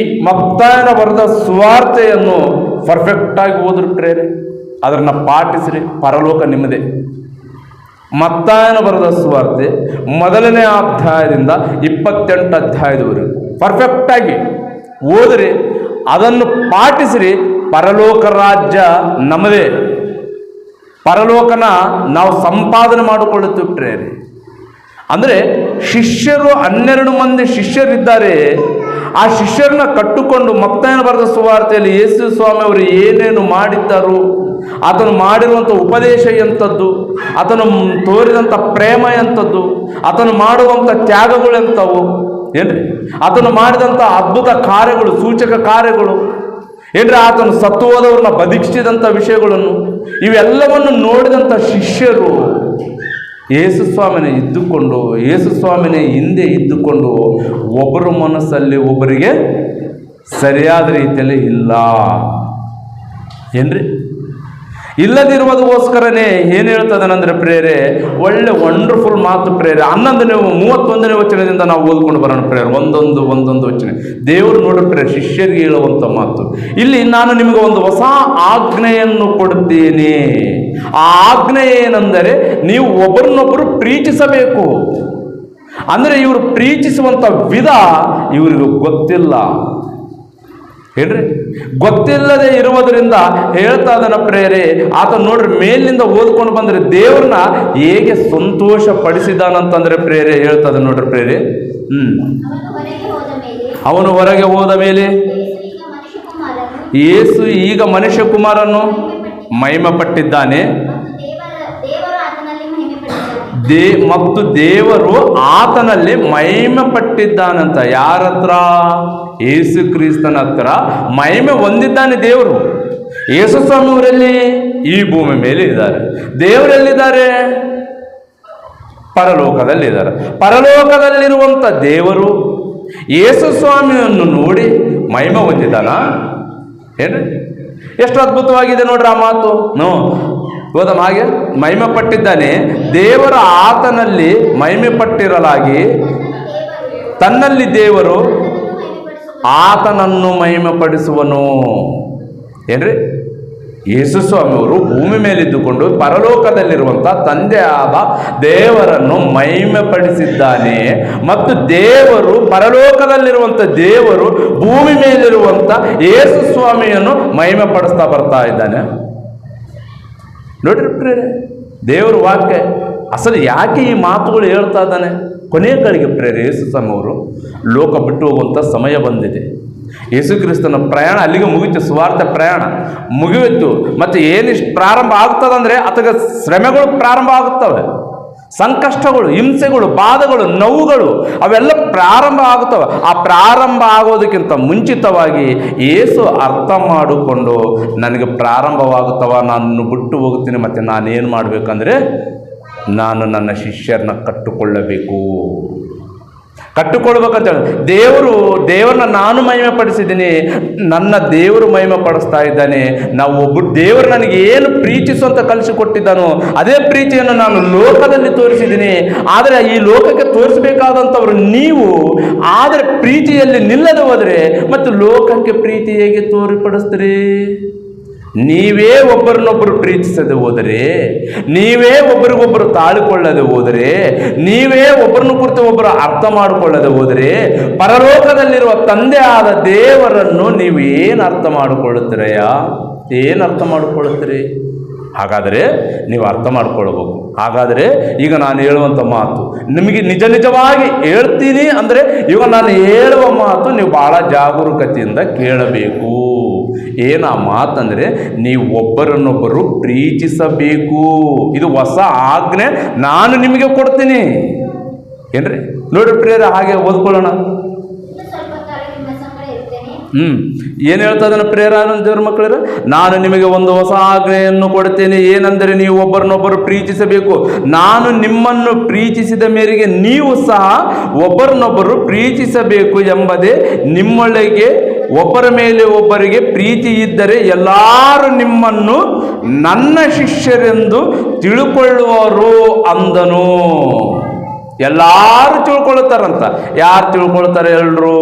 ಮತ್ತಾಯನ ಬರೆದ ಸುವಾರ್ತೆಯನ್ನು ಪರ್ಫೆಕ್ಟಾಗಿ ಓದ್ರಿ ಪ್ರೇರೆ, ಅದನ್ನು ಪಾಟಿಸ್ರಿ, ಪರಲೋಕ ನಿಮ್ಮದೇ. ಮತ್ತಾಯನ ಬರೆದ ಸುವಾರ್ತೆ 1ನೇ ಅಧ್ಯಾಯದಿಂದ 28 ಅಧ್ಯಾಯದವರೆಗೂ ಪರ್ಫೆಕ್ಟಾಗಿ ಓದಿರಿ, ಅದನ್ನು ಪಾಟಿಸಿರಿ. ಪರಲೋಕ ರಾಜ್ಯ ನಮ್ಮದೇ. ಪರಲೋಕನ ನಾವು ಸಂಪಾದನೆ ಮಾಡಿಕೊಳ್ಳುತ್ತೀವಿ ಪ್ರೇರೆ. ಅಂದರೆ ಶಿಷ್ಯರು 12 ಮಂದಿ ಶಿಷ್ಯರಿದ್ದಾರೆ. ಆ ಶಿಷ್ಯರನ್ನ ಕಟ್ಟಿಕೊಂಡು ಮತ್ತಾಯನ ಬರೆದ ಸುವಾರ್ತೆಯಲ್ಲಿ ಯೇಸು ಸ್ವಾಮಿ ಅವರು ಏನೇನು ಮಾಡಿದ್ದರು, ಆತನು ಮಾಡಿರುವಂಥ ಉಪದೇಶ ಎಂಥದ್ದು, ಆತನು ತೋರಿದಂಥ ಪ್ರೇಮ ಎಂಥದ್ದು, ಆತನು ಮಾಡುವಂಥ ತ್ಯಾಗಗಳು ಎಂಥವು ಏನ್ರಿ, ಆತನು ಮಾಡಿದಂಥ ಅದ್ಭುತ ಕಾರ್ಯಗಳು, ಸೂಚಕ ಕಾರ್ಯಗಳು ಏನ್ರಿ, ಆತನು ಸತ್ತು ಹೋದವ್ರನ್ನ ಬದುಕಿಸಿದಂಥ ವಿಷಯಗಳನ್ನು ಇವೆಲ್ಲವನ್ನು ನೋಡಿದಂಥ ಶಿಷ್ಯರು ಯೇಸು ಸ್ವಾಮಿನೇ ಇದ್ದುಕೊಂಡು, ಯೇಸು ಸ್ವಾಮಿನೇ ಹಿಂದೆ ಇದ್ದುಕೊಂಡು ಒಬ್ಬರ ಮನಸ್ಸಲ್ಲಿ ಒಬ್ಬರಿಗೆ ಸರಿಯಾದ ರೀತಿಯಲ್ಲಿ ಇಲ್ಲ ಏನ್ರಿ, ಇಲ್ಲದಿರುವುದಕ್ಕೋಸ್ಕರನೇ ಏನು ಹೇಳ್ತದನಂದ್ರೆ ಪ್ರೇರೆ, ಒಳ್ಳೆ ವಂಡರ್ಫುಲ್ ಮಾತು ಪ್ರೇರೆ. 31ನೇ ವಚನದಿಂದ ನಾವು ಓದ್ಕೊಂಡು ಬರೋಣ ಪ್ರೇರೆ. ಒಂದೊಂದು ವಚನ ದೇವರು ನೋಡ್ರಿ ಪ್ರೇರೆ ಶಿಷ್ಯರಿಗೆ ಹೇಳುವಂಥ ಮಾತು. ಇಲ್ಲಿ ನಾನು ನಿಮಗೆ ಒಂದು ಹೊಸ ಆಜ್ಞೆಯನ್ನು ಕೊಡುತ್ತೇನೆ. ಆ ಆಜ್ಞೆ ಏನೆಂದರೆ ನೀವು ಒಬ್ಬರನ್ನೊಬ್ಬರು ಪ್ರೀತಿಸಬೇಕು. ಅಂದರೆ ಇವರು ಪ್ರೀತಿಸುವಂಥ ವಿಧ ಇವರಿಗೆ ಗೊತ್ತಿಲ್ಲ ಏನ್ರಿ, ಗೊತ್ತಿಲ್ಲದೆ ಇರುವುದರಿಂದ ಹೇಳ್ತಾ ಇದನ ಪ್ರೇರೆ. ಆತ ನೋಡ್ರಿ ಮೇಲಿನಿಂದ ಓದ್ಕೊಂಡು ಬಂದ್ರೆ ದೇವ್ರನ್ನ ಹೇಗೆ ಸಂತೋಷ ಪಡಿಸಿದಾನಂತಂದ್ರೆ ಪ್ರೇರೆ ಹೇಳ್ತದ ನೋಡ್ರಿ ಪ್ರೇರೆ. ಅವನು ಹೊರಗೆ ಹೋದ ಮೇಲೆ ಯೇಸು ಈಗ ಮನುಷ್ಯ ಕುಮಾರನು ಮಹಿಮೆ ಪಟ್ಟಿದ್ದಾನೆ ಮತ್ತು ದೇವರು ಆತನಲ್ಲಿ ಮಹಿಮೆ ಪಟ್ಟಿದ್ದಾನಂತ. ಯಾರ ಹತ್ರ? ಯೇಸು ಕ್ರಿಸ್ತನ ಹತ್ರ ಮಹಿಮೆ ಹೊಂದಿದ್ದಾನೆ ದೇವರು. ಯೇಸು ಸ್ವಾಮಿ ಅವರಲ್ಲಿ ಈ ಭೂಮಿ ಮೇಲೆ ಇದ್ದಾರೆ. ದೇವರೆಲ್ಲಿದ್ದಾರೆ? ಪರಲೋಕದಲ್ಲಿದ್ದಾರೆ. ಪರಲೋಕದಲ್ಲಿರುವಂಥ ದೇವರು ಯೇಸು ಸ್ವಾಮಿಯನ್ನು ನೋಡಿ ಮಹಿಮೆ ಹೊಂದಿದ್ದಾನ ಏನ್ರಿ? ಎಷ್ಟು ಅದ್ಭುತವಾಗಿದೆ ನೋಡ್ರಿ ಆ ಮಾತು. ಹೋದಮ್ಮ ಹಾಗೆ ಮಹಿಮೆ ಪಟ್ಟಿದ್ದಾನೆ. ದೇವರ ಆತನಲ್ಲಿ ಮಹಿಮೆ ಪಟ್ಟಿರಲಾಗಿ ತನ್ನಲ್ಲಿ ದೇವರು ಆತನನ್ನು ಮಹಿಮೆ ಪಡಿಸುವನು ಏನ್ರಿ. ಯೇಸು ಸ್ವಾಮಿ ಅವರು ಭೂಮಿ ಮೇಲಿದ್ದುಕೊಂಡು ಪರಲೋಕದಲ್ಲಿರುವಂಥ ತಂದೆ ಆದ ದೇವರನ್ನು ಮಹಿಮೆ ಪಡಿಸಿದ್ದಾನೆ. ಮತ್ತು ದೇವರು ಪರಲೋಕದಲ್ಲಿರುವಂಥ ದೇವರು ಭೂಮಿ ಮೇಲಿರುವಂಥ ಯೇಸು ಸ್ವಾಮಿಯನ್ನು ಮಹಿಮೆ ಪಡಿಸ್ತಾ ಬರ್ತಾ ಇದ್ದಾನೆ ನೋಡ್ರಿ ಪ್ರೇರೆ. ದೇವರ ವಾಕ್ಯ ಅಸಲು ಯಾಕೆ ಈ ಮಾತುಗಳು ಹೇಳ್ತಾ ಇದ್ದಾನೆ? ಕೊನೆಯ ಕಡೆಗೆ ಪ್ರೇರೆ ಯೇಸು ಸ್ವಾಮಿ ಅವರು ಲೋಕ ಬಿಟ್ಟು ಹೋಗುವಂಥ ಸಮಯ ಬಂದಿದೆ. ಯೇಸು ಕ್ರಿಸ್ತನ ಪ್ರಯಾಣ ಅಲ್ಲಿಗೆ ಮುಗಿತು. ಸುವಾರ್ತೆ ಪ್ರಯಾಣ ಮುಗಿಯಿತು. ಮತ್ತು ಏನಿಷ್ಟು ಪ್ರಾರಂಭ ಆಗ್ತದಂದರೆ ಅದಕ್ಕೆ ಶ್ರಮೆಗಳು ಪ್ರಾರಂಭ ಆಗುತ್ತವೆ, ಸಂಕಷ್ಟಗಳು, ಹಿಂಸೆಗಳು, ಬಾಧೆಗಳು, ನೋವುಗಳು ಅವೆಲ್ಲ ಪ್ರಾರಂಭ ಆಗುತ್ತವೆ. ಆ ಪ್ರಾರಂಭ ಆಗೋದಕ್ಕಿಂತ ಮುಂಚಿತವಾಗಿ ಯೇಸು ಅರ್ಥ ಮಾಡಿಕೊಂಡು ನನಗೆ ಪ್ರಾರಂಭವಾಗುತ್ತವ, ನಾನು ಬಿಟ್ಟು ಹೋಗ್ತೀನಿ, ಮತ್ತು ನಾನೇನು ಮಾಡಬೇಕಂದ್ರೆ ನಾನು ನನ್ನ ಶಿಷ್ಯರನ್ನ ಕಟ್ಟುಕೊಳ್ಬೇಕಂತ ಹೇಳಿ ದೇವರನ್ನ ನಾನು ಮಹಿಮೆ ಪಡಿಸಿದ್ದೀನಿ, ನನ್ನ ದೇವರು ಮಹಿಮೆ ಪಡಿಸ್ತಾ ಇದ್ದಾನೆ. ನಾವು ಒಬ್ಬರು ದೇವರು ನನಗೆ ಏನು ಪ್ರೀತಿಸುವಂತ ಕಲಿಸಿಕೊಟ್ಟಿದ್ದಾನೋ ಅದೇ ಪ್ರೀತಿಯನ್ನು ನಾನು ಲೋಕದಲ್ಲಿ ತೋರಿಸಿದ್ದೀನಿ. ಆದರೆ ಈ ಲೋಕಕ್ಕೆ ತೋರಿಸಬೇಕಾದಂಥವ್ರು ನೀವು. ಆದರೆ ಪ್ರೀತಿಯಲ್ಲಿ ನಿಲ್ಲದೆ ಹೋದರೆ ಮತ್ತು ಲೋಕಕ್ಕೆ ಪ್ರೀತಿ ಹೇಗೆ ತೋರಿಪಡಿಸ್ತೀರಿ? ನೀವೇ ಒಬ್ಬರನ್ನೊಬ್ಬರು ಪ್ರೀತಿಸದೆ ಹೋದರೆ, ನೀವೇ ಒಬ್ಬರಿಗೊಬ್ಬರು ತಾಳಿಕೊಳ್ಳದೆ ಹೋದರೆ, ನೀವೇ ಒಬ್ಬರನ್ನ ಕುರಿತು ಒಬ್ಬರು ಅರ್ಥ ಮಾಡಿಕೊಳ್ಳದೆ ಹೋದರೆ, ಪರಲೋಕದಲ್ಲಿರುವ ತಂದೆ ಆದ ದೇವರನ್ನು ನೀವು ಏನು ಅರ್ಥ ಮಾಡಿಕೊಳ್ಳುತ್ತೀರಯ್ಯ? ಏನು ಅರ್ಥ ಮಾಡಿಕೊಳ್ಳುತ್ತೀರಿ? ಹಾಗಾದರೆ ನೀವು ಅರ್ಥ ಮಾಡ್ಕೊಳ್ಬೇಕು. ಹಾಗಾದರೆ ಈಗ ನಾನು ಹೇಳುವಂಥ ಮಾತು ನಿಮಗೆ ನಿಜವಾಗಿ ಹೇಳ್ತೀನಿ ಅಂದರೆ ಇವಾಗ ನಾನು ಹೇಳುವ ಮಾತು ನೀವು ಭಾಳ ಜಾಗರೂಕತೆಯಿಂದ ಕೇಳಬೇಕು. ಏನು ಆ ಮಾತಂದರೆ ನೀವು ಒಬ್ಬರನ್ನೊಬ್ಬರು ಪ್ರೀತಿಸಬೇಕು. ಇದು ಹೊಸ ಆಜ್ಞೆ ನಾನು ನಿಮಗೆ ಕೊಡ್ತೀನಿ ಏನ್ರಿ. ನೋಡ್ರಿ ಪ್ರಿಯರೇ, ಹಾಗೆ ಓದ್ಕೊಳ್ಳೋಣ. ಏನು ಹೇಳ್ತಾ ಇದ್ದಾನೆ ಪ್ರೇರ ದೇವ್ರ ಮಕ್ಕಳರ? ನಾನು ನಿಮಗೆ ಒಂದು ಹೊಸ ಆಜ್ಞೆಯನ್ನು ಕೊಡ್ತೇನೆ, ಏನೆಂದರೆ ನೀವು ಒಬ್ಬರನ್ನೊಬ್ಬರು ಪ್ರೀತಿಸಬೇಕು. ನಾನು ನಿಮ್ಮನ್ನು ಪ್ರೀತಿಸಿದ ಮೇರೆಗೆ ನೀವು ಸಹ ಒಬ್ಬರನ್ನೊಬ್ಬರು ಪ್ರೀತಿಸಬೇಕು ಎಂಬುದೇ ನಿಮ್ಮೊಳಗೆ ಒಬ್ಬರ ಮೇಲೆ ಒಬ್ಬರಿಗೆ ಪ್ರೀತಿ ಇದ್ದರೆ ಎಲ್ಲರೂ ನಿಮ್ಮನ್ನು ನನ್ನ ಶಿಷ್ಯರೆಂದು ತಿಳ್ಕೊಳ್ಳುವರು ಅಂದನು. ಎಲ್ಲರೂ ತಿಳ್ಕೊಳ್ತಾರಂತ. ಯಾರು ತಿಳ್ಕೊಳ್ತಾರೆ? ಎಲ್ಲರೂ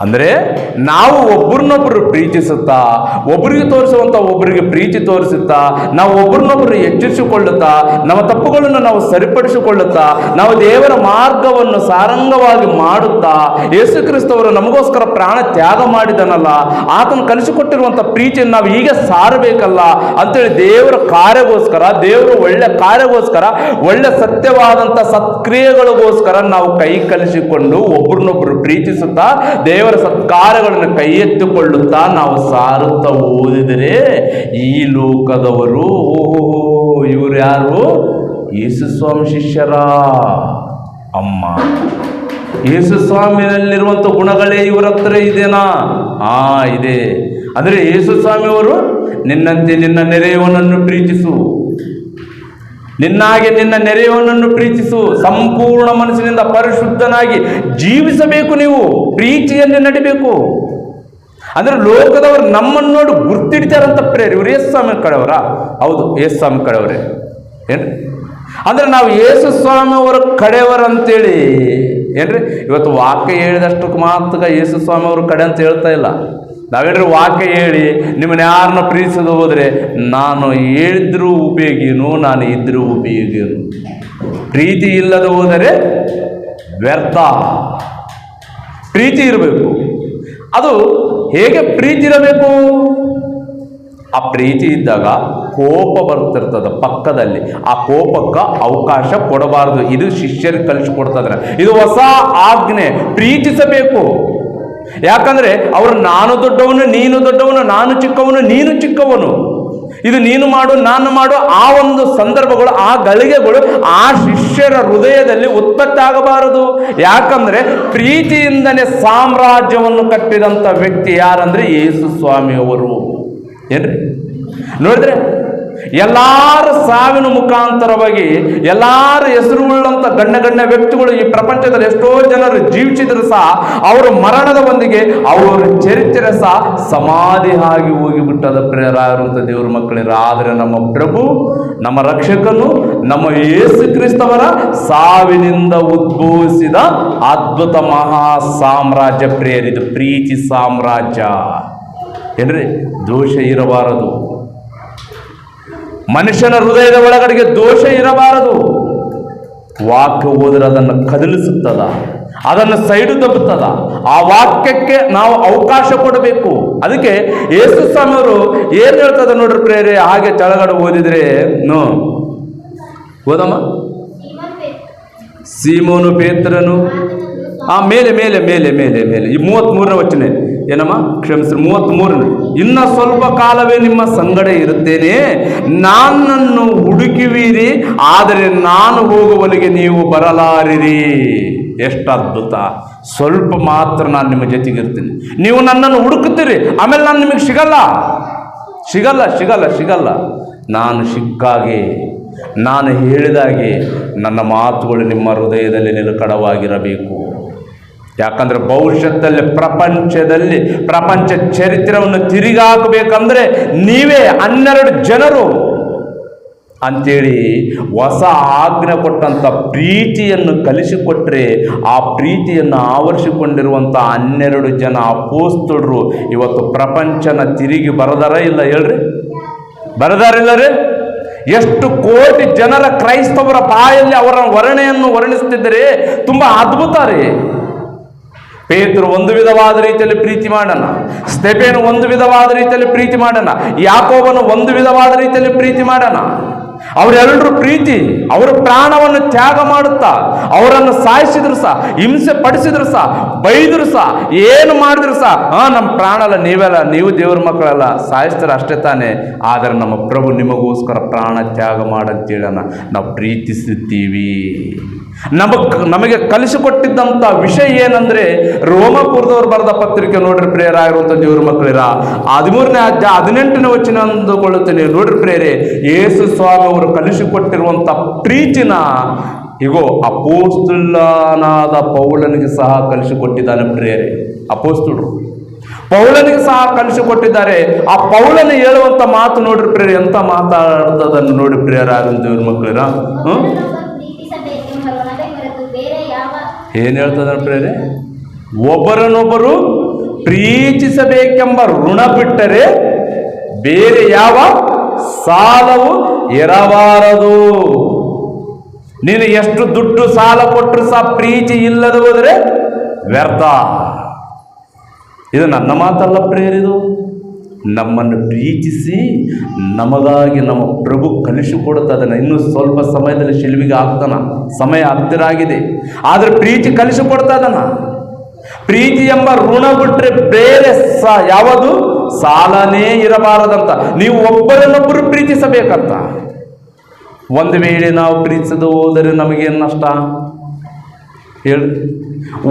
ಅಂದರೆ ನಾವು ಒಬ್ಬರನ್ನೊಬ್ಬರು ಪ್ರೀತಿಸುತ್ತಾ, ಒಬ್ಬರಿಗೆ ತೋರಿಸುವಂಥ ಒಬ್ಬರಿಗೆ ಪ್ರೀತಿ ತೋರಿಸುತ್ತಾ, ನಾವು ಒಬ್ಬರನ್ನೊಬ್ಬರು ಎಚ್ಚರಿಸಿಕೊಳ್ಳುತ್ತಾ, ನಮ್ಮ ತಪ್ಪುಗಳನ್ನು ನಾವು ಸರಿಪಡಿಸಿಕೊಳ್ಳುತ್ತಾ, ನಾವು ದೇವರ ಮಾರ್ಗವನ್ನು ಸಾರಂಗವಾಗಿ ಮಾಡುತ್ತಾ, ಯೇಸು ಕ್ರಿಸ್ತವರು ನಮಗೋಸ್ಕರ ಪ್ರಾಣ ತ್ಯಾಗ ಮಾಡಿದನಲ್ಲ, ಆತನು ಕಲಿಸಿಕೊಟ್ಟಿರುವಂಥ ಪ್ರೀತಿಯನ್ನು ನಾವು ಹೀಗೆ ಸಾರಬೇಕಲ್ಲ ಅಂತೇಳಿ ದೇವರ ಕಾರ್ಯಗೋಸ್ಕರ, ದೇವರ ಒಳ್ಳೆ ಕಾರ್ಯಗೋಸ್ಕರ, ಒಳ್ಳೆ ಸತ್ಯವಾದಂಥ ಸತ್ಕ್ರಿಯೆಗಳಿಗೋಸ್ಕರ ನಾವು ಕೈ ಕಲಿಸಿಕೊಂಡು ಒಬ್ಬರನ್ನೊಬ್ಬರು ಪ್ರೀತಿಸುತ್ತಾ ದೇವರ ಸತ್ಕಾರ್ಯಗಳನ್ನು ಕೈ ಎತ್ತಿಕೊಳ್ಳುತ್ತಾ ನಾವು ಸಾರುತ್ತಾ ಓದಿದರೆ ಈ ಲೋಕದವರು ಓಹೋ ಇವರು ಯಾರು? ಯೇಸು ಸ್ವಾಮಿ ಶಿಷ್ಯರ ಅಮ್ಮ. ಯೇಸು ಸ್ವಾಮಿನಲ್ಲಿರುವಂಥ ಗುಣಗಳೇ ಇವರ ಹತ್ರ ಇದೆನಾ? ಇದೆ. ಅಂದರೆ ಯೇಸು ಸ್ವಾಮಿಯವರು ನಿನ್ನಂತೆ ನಿನ್ನ ನೆರೆಯವನನ್ನು ಪ್ರೀತಿಸು, ನಿನ್ನಾಗೆ ನಿನ್ನ ನೆರೆಯವನನ್ನು ಪ್ರೀತಿಸು, ಸಂಪೂರ್ಣ ಮನಸ್ಸಿನಿಂದ ಪರಿಶುದ್ಧನಾಗಿ ಜೀವಿಸಬೇಕು, ನೀವು ಪ್ರೀತಿಯಲ್ಲಿ ನಡಿಬೇಕು. ಅಂದರೆ ಲೋಕದವರು ನಮ್ಮನ್ನು ನೋಡಿ ಗುರ್ತಿಡ್ತಾರಂತ ಪ್ರೇರಿ. ಇವರು ಯೇಸು ಸ್ವಾಮಿ ಕಡೆಯವರ? ಹೌದು, ಯೇಸು ಸ್ವಾಮಿ ಕಡೆಯವರೇ. ಏನ್ರಿ? ಅಂದರೆ ನಾವು ಯೇಸು ಸ್ವಾಮಿಯವರ ಕಡೆಯವರಂತೇಳಿ ಏನ್ರಿ ಇವತ್ತು ವಾಕ್ಯ ಹೇಳಿದಷ್ಟಕ್ಕೆ ಮಾತ್ರ ಯೇಸು ಸ್ವಾಮಿಯವ್ರ ಕಡೆ ಅಂತ ಹೇಳ್ತಾ ಇಲ್ಲ. ನಾವೇನ್ರಿ ವಾಕ್ಯ ಹೇಳಿ ನಿಮ್ಮನ್ನ ಯಾರನ್ನ ಪ್ರೀತಿಸೋದು ಹೋದರೆ ನಾನು ಹೇಳಿದ್ರೂ ಉಪಯೋಗೇನು, ನಾನು ಇದ್ರೂ ಉಪಯೋಗೇನು? ಪ್ರೀತಿ ಇಲ್ಲದ ಹೋದರೆ ವ್ಯರ್ಥ. ಪ್ರೀತಿ ಇರಬೇಕು. ಅದು ಹೇಗೆ ಪ್ರೀತಿ ಇರಬೇಕು? ಆ ಪ್ರೀತಿ ಇದ್ದಾಗ ಕೋಪ ಬರ್ತಿರ್ತದೆ ಪಕ್ಕದಲ್ಲಿ, ಆ ಕೋಪಕ್ಕೆ ಅವಕಾಶ ಕೊಡಬಾರದು. ಇದು ಶಿಷ್ಯರಿಗೆ ಕಲಿಸಿಕೊಡ್ತದ್ರೆ, ಇದು ಹೊಸ ಆಜ್ಞೆ. ಪ್ರೀತಿಸಬೇಕು. ಯಾಕಂದ್ರೆ ಅವರು ನಾನು ದೊಡ್ಡವನು, ನೀನು ದೊಡ್ಡವನು, ನಾನು ಚಿಕ್ಕವನು, ನೀನು ಚಿಕ್ಕವನು, ಇದು ನೀನು ಮಾಡು ನಾನು ಮಾಡು, ಆ ಒಂದು ಸಂದರ್ಭಗಳು, ಆ ಗಳಿಗೆಗಳು ಆ ಶಿಷ್ಯರ ಹೃದಯದಲ್ಲಿ ಉತ್ಪತ್ತಿ ಆಗಬಾರದು. ಯಾಕಂದ್ರೆ ಪ್ರೀತಿಯಿಂದನೇ ಸಾಮ್ರಾಜ್ಯವನ್ನು ಕಟ್ಟಿದಂಥ ವ್ಯಕ್ತಿ ಯಾರಂದ್ರೆ ಯೇಸು ಸ್ವಾಮಿಯವರು. ಏನ್ರಿ ನೋಡಿದ್ರೆ ಎಲ್ಲಾರ ಸಾವಿನ ಮುಖಾಂತರವಾಗಿ ಎಲ್ಲಾರ ಹೆಸರುಳ್ಳಂಥ ಗಣ್ಯ ವ್ಯಕ್ತಿಗಳು ಈ ಪ್ರಪಂಚದಲ್ಲಿ ಎಷ್ಟೋ ಜನರು ಜೀವಿಸಿದ್ರು ಸಹ ಅವರ ಮರಣದ ಒಂದಿಗೆ ಅವರ ಚರಿತ್ರೆ ಸಹ ಸಮಾಧಿ ಆಗಿ ಹೋಗಿಬಿಟ್ಟದ ಪ್ರೇರಾಗಿರುವಂಥ ದೇವರ ಮಕ್ಕಳಿರ. ಆದರೆ ನಮ್ಮ ಪ್ರಭು, ನಮ್ಮ ರಕ್ಷಕನು, ನಮ್ಮ ಯೇಸು ಕ್ರಿಸ್ತವರ ಸಾವಿನಿಂದ ಉದ್ಭವಿಸಿದ ಅದ್ಭುತ ಮಹಾ ಸಾಮ್ರಾಜ್ಯ ಪ್ರೇರಿತ ಪ್ರೀತಿ ಸಾಮ್ರಾಜ್ಯ. ಏನ್ರಿ ದೋಷ ಇರಬಾರದು. ಮನುಷ್ಯನ ಹೃದಯದ ಒಳಗಡೆಗೆ ದೋಷ ಇರಬಾರದು. ವಾಕ್ಯ ಹೋದರೆ ಅದನ್ನು ಕದಲಿಸುತ್ತದ, ಅದನ್ನು ಸೈಡು ತಪ್ಪುತ್ತದ. ಆ ವಾಕ್ಯಕ್ಕೆ ನಾವು ಅವಕಾಶ ಕೊಡಬೇಕು. ಅದಕ್ಕೆ ಯೇಸು ಸ್ವಾಮಿಯವರು ಏನು ಹೇಳ್ತದ ನೋಡ್ರಿ ಪ್ರೇರೆ, ಹಾಗೆ ಕೆಳಗಡೆ ಓದಿದ್ರೆ ಓದಮ್ಮ. ಸೀಮೋನು ಪೇತ್ರನು ಮೇಲೆ ಮೇಲೆ ಮೇಲೆ ಮೇಲೆ ಮೇಲೆ ಈ 33ನೇ ವಚನ ಏನಮ್ಮ, ಕ್ಷಮಿಸ್ರಿ, 33. ಇನ್ನ ಸ್ವಲ್ಪ ಕಾಲವೇ ನಿಮ್ಮ ಸಂಗಡ ಇರುತ್ತೇನೆ, ನನ್ನನ್ನು ಹುಡುಕುವಿರಿ, ಆದರೆ ನಾನು ಹೋಗುವಲ್ಲಿಗೆ ನೀವು ಬರಲಾರಿರಿ. ಎಷ್ಟು ಅದ್ಭುತ! ಸ್ವಲ್ಪ ಮಾತ್ರ ನಾನು ನಿಮ್ಮ ಜೊತೆಗಿರ್ತೀನಿ. ನೀವು ನನ್ನನ್ನು ಹುಡುಕುತ್ತೀರಿ, ಆಮೇಲೆ ನಾನು ನಿಮಗೆ ಸಿಗಲ್ಲ ಸಿಗಲ್ಲ ಸಿಗಲ್ಲ ಸಿಗಲ್ಲ ನಾನು ಸಿಕ್ಕಾಗೆ, ನಾನು ಹೇಳಿದಾಗೆ ನನ್ನ ಮಾತುಗಳು ನಿಮ್ಮ ಹೃದಯದಲ್ಲಿ ನಿಲುಕಡವಾಗಿರಬೇಕು. ಯಾಕಂದ್ರೆ ಭವಿಷ್ಯದಲ್ಲಿ ಪ್ರಪಂಚ ಚರಿತ್ರೆಯನ್ನು ತಿರುಗಾಕಬೇಕಂದ್ರೆ ನೀವೇ 12 ಜನರು ಅಂತೇಳಿ ಹೊಸ ಆಜ್ಞೆ ಕೊಟ್ಟಂಥ ಪ್ರೀತಿಯನ್ನು ಕಲಿಸಿಕೊಟ್ರೆ, ಆ ಪ್ರೀತಿಯನ್ನು ಆವರಿಸಿಕೊಂಡಿರುವಂಥ 12 ಜನ ಅಪೊಸ್ತಲರು ಇವತ್ತು ಪ್ರಪಂಚನ ತಿರುಗಿ ಬರದಾರ ಇಲ್ಲ ಹೇಳ್ರಿ? ಬರದಾರಿಲ್ಲ ರೀ? ಎಷ್ಟು ಕೋಟಿ ಜನರ ಕ್ರೈಸ್ತವರ ಬಾಯಲ್ಲಿ ಅವರ ವರ್ಣೆಯನ್ನು ವರ್ಣಿಸ್ತಿದ್ದರೆ ತುಂಬ ಅದ್ಭುತ ರೀ. ಪೇತ್ರರು ಒಂದು ವಿಧವಾದ ರೀತಿಯಲ್ಲಿ ಪ್ರೀತಿ ಮಾಡೋಣ, ಸ್ತೆಫೇನ ಒಂದು ವಿಧವಾದ ರೀತಿಯಲ್ಲಿ ಪ್ರೀತಿ ಮಾಡೋಣ, ಯಾಕೋಬನು ಒಂದು ವಿಧವಾದ ರೀತಿಯಲ್ಲಿ ಪ್ರೀತಿ ಮಾಡೋಣ. ಅವರೆಲ್ಲರೂ ಪ್ರೀತಿ, ಅವರ ಪ್ರಾಣವನ್ನು ತ್ಯಾಗ ಮಾಡುತ್ತಾ ಅವರನ್ನು ಸಾಯಿಸಿದ್ರು ಸಹ, ಹಿಂಸೆ ಪಡಿಸಿದ್ರು ಸಹ, ಬೈದ್ರು ಸಹ, ಏನು ಮಾಡಿದ್ರು ಸಹ ನಮ್ಮ ಪ್ರಾಣ ಅಲ್ಲ, ನೀವು ದೇವ್ರ ಮಕ್ಕಳಲ್ಲ, ಸಾಯಿಸ್ತಾರೆ ಅಷ್ಟೇ ತಾನೇ. ಆದರೆ ನಮ್ಮ ಪ್ರಭು ನಿಮಗೋಸ್ಕರ ಪ್ರಾಣ ತ್ಯಾಗ ಮಾಡಂತೇಳೋಣ ನಾವು ಪ್ರೀತಿಸುತ್ತೀವಿ. ನಮಗೆ ಕಲಿಸಿಕೊಟ್ಟಿದ್ದಂಥ ವಿಷಯ ಏನಂದ್ರೆ, ರೋಮಪುರದವ್ರು ಬರೆದ ಪತ್ರಿಕೆ ನೋಡ್ರಿ ಪ್ರೇರಾಗಿರುವಂಥ ದೇವ್ರ ಮಕ್ಕಳಿರ 13ನೇ ಅಧ್ಯಾಯ 18ನೇ ವಚನ ಅಂದುಕೊಳ್ಳುತ್ತೇನೆ. ನೋಡ್ರಿ ಪ್ರೇರೆ, ಯೇಸು ಸ್ವಾಮಿ ಅವರು ಕಲಿಸಿಕೊಟ್ಟಿರುವಂಥ ಪ್ರೀತಿನ ಹೀಗೋ ಅಪೊಸ್ತಲನಾದ ಪೌಲನಿಗೆ ಸಹ ಕಲಿಸಿಕೊಟ್ಟಿದ್ದಾನೆ ಪ್ರೇರೆ. ಅಪೊಸ್ತಲರು ಪೌಲನಿಗೆ ಸಹ ಕಲಿಸಿಕೊಟ್ಟಿದ್ದಾರೆ. ಆ ಪೌಲನ ಹೇಳುವಂಥ ಮಾತು ನೋಡ್ರಿ ಪ್ರೇರೆ, ಎಂತ ಮಾತಾಡ್ತದನ್ನು ನೋಡಿ ಪ್ರೇರಾಗಿರುವಂಥ ದೇವ್ರ ಮಕ್ಕಳಿರ. ಏನ್ ಹೇಳ್ತದ ಪ್ರೇರೆ? ಒಬ್ಬರನ್ನೊಬ್ಬರು ಪ್ರೀತಿಸಬೇಕೆಂಬ ಋಣ ಬಿಟ್ಟರೆ ಬೇರೆ ಯಾವ ಸಾಲವು ಇರಬಾರದು. ನೀನು ಎಷ್ಟು ದುಡ್ಡು ಸಾಲ ಕೊಟ್ಟರು ಸಹ ಪ್ರೀತಿ ಇಲ್ಲದೆ ಹೋದರೆ ವ್ಯರ್ಥ. ಇದು ನನ್ನ ಮಾತಲ್ಲ ಪ್ರೇರಿದು, ನಮ್ಮನ್ನು ಪ್ರೀತಿಸಿ ನಮಗಾಗಿ ನಮ್ಮ ಪ್ರಭು ಕಲಿಸಿಕೊಡುತ್ತದನ್ನು. ಇನ್ನೂ ಸ್ವಲ್ಪ ಸಮಯದಲ್ಲಿ ಶಿಲುಬೆಗೆ ಹಾಕ್ತಾನ, ಸಮಯ ಹತ್ತಿರ ಆಗಿದೆ, ಆದರೆ ಪ್ರೀತಿ ಕಲಿಸಿಕೊಡ್ತದನ. ಪ್ರೀತಿ ಎಂಬ ಋಣ ಬಿಟ್ಟರೆ ಬೇರೆ ಯಾವುದು ಸಾಲನೇ ಇರಬಾರದಂತ. ನೀವು ಒಬ್ಬರನ್ನೊಬ್ಬರು ಪ್ರೀತಿಸಬೇಕಂತ. ಒಂದು ವೇಳೆ ನಾವು ಪ್ರೀತಿಸದೆ ಹೋದರೆ ನಮಗೇನು ನಷ್ಟ ಹೇಳಿ?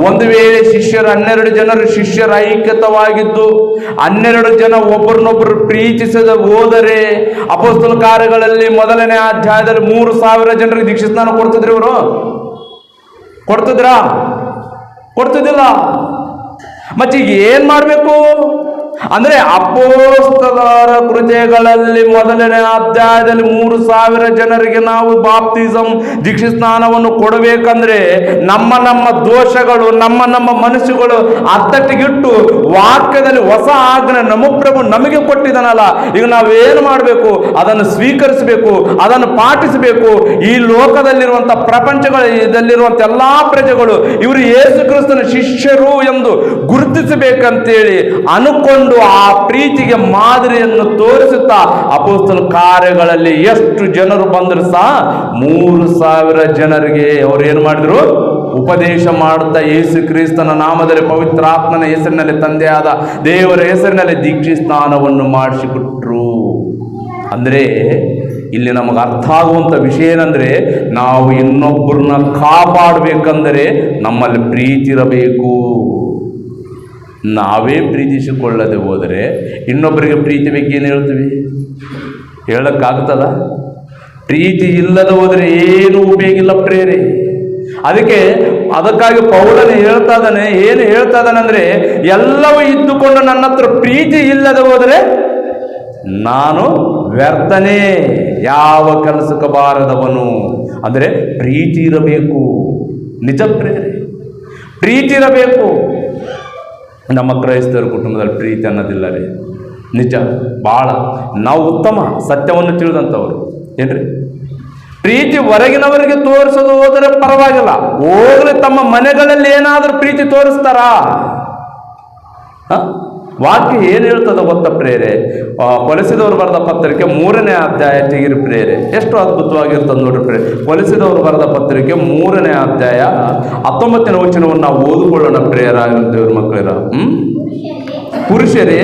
ಒಂದು ವೇಳೆ 12 ಜನರು ಶಿಷ್ಯರ ಐಕ್ಯತವಾಗಿದ್ದು 12 ಜನ ಒಬ್ಬರನ್ನೊಬ್ಬರು ಪ್ರೀತಿಸದೆ ಹೋದರೆ, ಅಪೊಸ್ತಲ ಕಾರ್ಯಗಳಲ್ಲಿ 1ನೇ ಅಧ್ಯಾಯದಲ್ಲಿ 3,000 ಜನರಿಗೆ ದೀಕ್ಷಾ ಸ್ನಾನ ಕೊಡ್ತಿದ್ರು. ಇವರು ಕೊಡ್ತಿದ್ರಾ? ಕೊಡ್ತಿದ್ದಿಲ್ಲ. ಮತ್ತೆ ಈಗ ಏನ್ ಮಾಡಬೇಕು ಅಂದ್ರೆ, ಅಪೊಸ್ತಲರ ಕೃತ್ಯಗಳಲ್ಲಿ 1ನೇ ಅಧ್ಯಾಯದಲ್ಲಿ 3,000 ಜನರಿಗೆ ನಾವು ಬಾಪ್ತಿಸಮ್ ದೀಕ್ಷಾ ಸ್ನಾನವನ್ನು ಕೊಡಬೇಕಂದ್ರೆ ನಮ್ಮ ದೋಷಗಳು, ನಮ್ಮ ಮನಸ್ಸುಗಳು ಅದ್ದಟ್ಟಿಗಿಟ್ಟು ವಾಕ್ಯದಲ್ಲಿ ಹೊಸ ಆಜ್ಞೆ ನಮ್ಮ ಪ್ರಭು ನಮಗೆ ಕೊಟ್ಟಿದ್ದಾನಲ್ಲ, ಈಗ ನಾವೇನು ಮಾಡಬೇಕು? ಅದನ್ನು ಸ್ವೀಕರಿಸಬೇಕು, ಅದನ್ನು ಪಾಟಿಸಬೇಕು. ಈ ಲೋಕದಲ್ಲಿರುವಂಥ ಪ್ರಪಂಚದಲ್ಲಿರುವಂಥ ಎಲ್ಲಾ ಪ್ರಜೆಗಳು ಇವರು ಯೇಸು ಕ್ರಿಸ್ತನ ಶಿಷ್ಯರು ಎಂದು ಗುರುತಿಸಬೇಕಂತೇಳಿ ಅನುಕೊಂಡು ಆ ಪ್ರೀತಿಗೆ ಮಾದರಿಯನ್ನು ತೋರಿಸುತ್ತಾ ಅಪೊಸ್ತಲ ಕಾರ್ಯಗಳಲ್ಲಿ ಎಷ್ಟು ಜನರು ಬಂದರೂ ಸಹ 3,000 ಜನರಿಗೆ ಅವರು ಏನು ಮಾಡಿದ್ರು? ಉಪದೇಶ ಮಾಡುತ್ತಾ ಯೇಸು ಕ್ರಿಸ್ತನ ನಾಮದಲ್ಲಿ, ಪವಿತ್ರಾತ್ಮನ ಹೆಸರಿನಲ್ಲಿ, ತಂದೆಯಾದ ದೇವರ ಹೆಸರಿನಲ್ಲಿ ದೀಕ್ಷಾ ಸ್ನಾನವನ್ನು ಮಾಡಿಸಿಬಿಟ್ರು. ಅಂದರೆ ಇಲ್ಲಿ ನಮಗೆ ಅರ್ಥ ಆಗುವಂಥ ವಿಷಯ ಏನಂದರೆ, ನಾವು ಇನ್ನೊಬ್ಬರನ್ನ ಕಾಪಾಡಬೇಕಂದರೆ ನಮ್ಮಲ್ಲಿ ಪ್ರೀತಿ ಇರಬೇಕು. ನಾವೇ ಪ್ರೀತಿಸಿಕೊಳ್ಳದೆ ಹೋದರೆ ಇನ್ನೊಬ್ಬರಿಗೆ ಪ್ರೀತಿ ಬಗ್ಗೆ ಏನು ಹೇಳ್ತೀವಿ? ಹೇಳಕ್ಕಾಗ್ತದ? ಪ್ರೀತಿ ಇಲ್ಲದೆ ಹೋದರೆ ಏನು ಉಪಯೋಗ ಇಲ್ಲ ಪ್ರೇರೆ. ಅದಕ್ಕಾಗಿ ಪೌಲನು ಹೇಳ್ತಾ ಇದ್ದಾನೆ, ಏನು ಹೇಳ್ತಾ ಇದ್ದಾನೆ ಅಂದರೆ, ಎಲ್ಲವೂ ಇದ್ದುಕೊಂಡು ನನ್ನ ಹತ್ರ ಪ್ರೀತಿ ಇಲ್ಲದೆ ಹೋದರೆ ನಾನು ವ್ಯರ್ಥನೇ, ಯಾವ ಕೆಲಸಕ್ಕೆ ಬಾರದವನು. ಅಂದರೆ ಪ್ರೀತಿ ಇರಬೇಕು. ನಿಜ ಪ್ರೇರೆ, ಪ್ರೀತಿ ಇರಬೇಕು. ನಮ್ಮ ಕ್ರೈಸ್ತರ ಕುಟುಂಬದಲ್ಲಿ ಪ್ರೀತಿ ಅನ್ನೋದಿಲ್ಲ ರೀ. ನಿಜ, ಭಾಳ ನಾವು ಉತ್ತಮ ಸತ್ಯವನ್ನು ತಿಳಿದಂಥವ್ರು ಏನ್ರಿ. ಪ್ರೀತಿ ಹೊರಗಿನವರಿಗೆ ತೋರಿಸೋದು ಹೋದರೆ ಪರವಾಗಿಲ್ಲ, ಹೋಗಲಿ ತಮ್ಮ ಮನೆಗಳಲ್ಲಿ ಏನಾದರೂ ಪ್ರೀತಿ ತೋರಿಸ್ತಾರಾ? ವಾಕ್ಯ ಏನು ಹೇಳ್ತದ ಗೊತ್ತ ಪ್ರೇರೆ? ಕೊಲೆಸಿದವರು ಬರೆದ ಪತ್ರಿಕೆ 3ನೇ ಅಧ್ಯಾಯ ತೆಗಿರಿ ಪ್ರೇರೆ, ಎಷ್ಟು ಅದ್ಭುತವಾಗಿರ್ತದೆ ನೋಡ್ರಿ ಪ್ರೇರೆ. ಕೊಲೆಸಿದವರು ಬರೆದ ಪತ್ರಿಕೆ 3ನೇ ಅಧ್ಯಾಯ 19ನೇ ವಚನವನ್ನು ನಾವು ಓದಿಕೊಳ್ಳೋಣ ಪ್ರೇಯರಾಗಿದ್ದೇವ್ರ ಮಕ್ಕಳಿರ. ಪುರುಷರೇ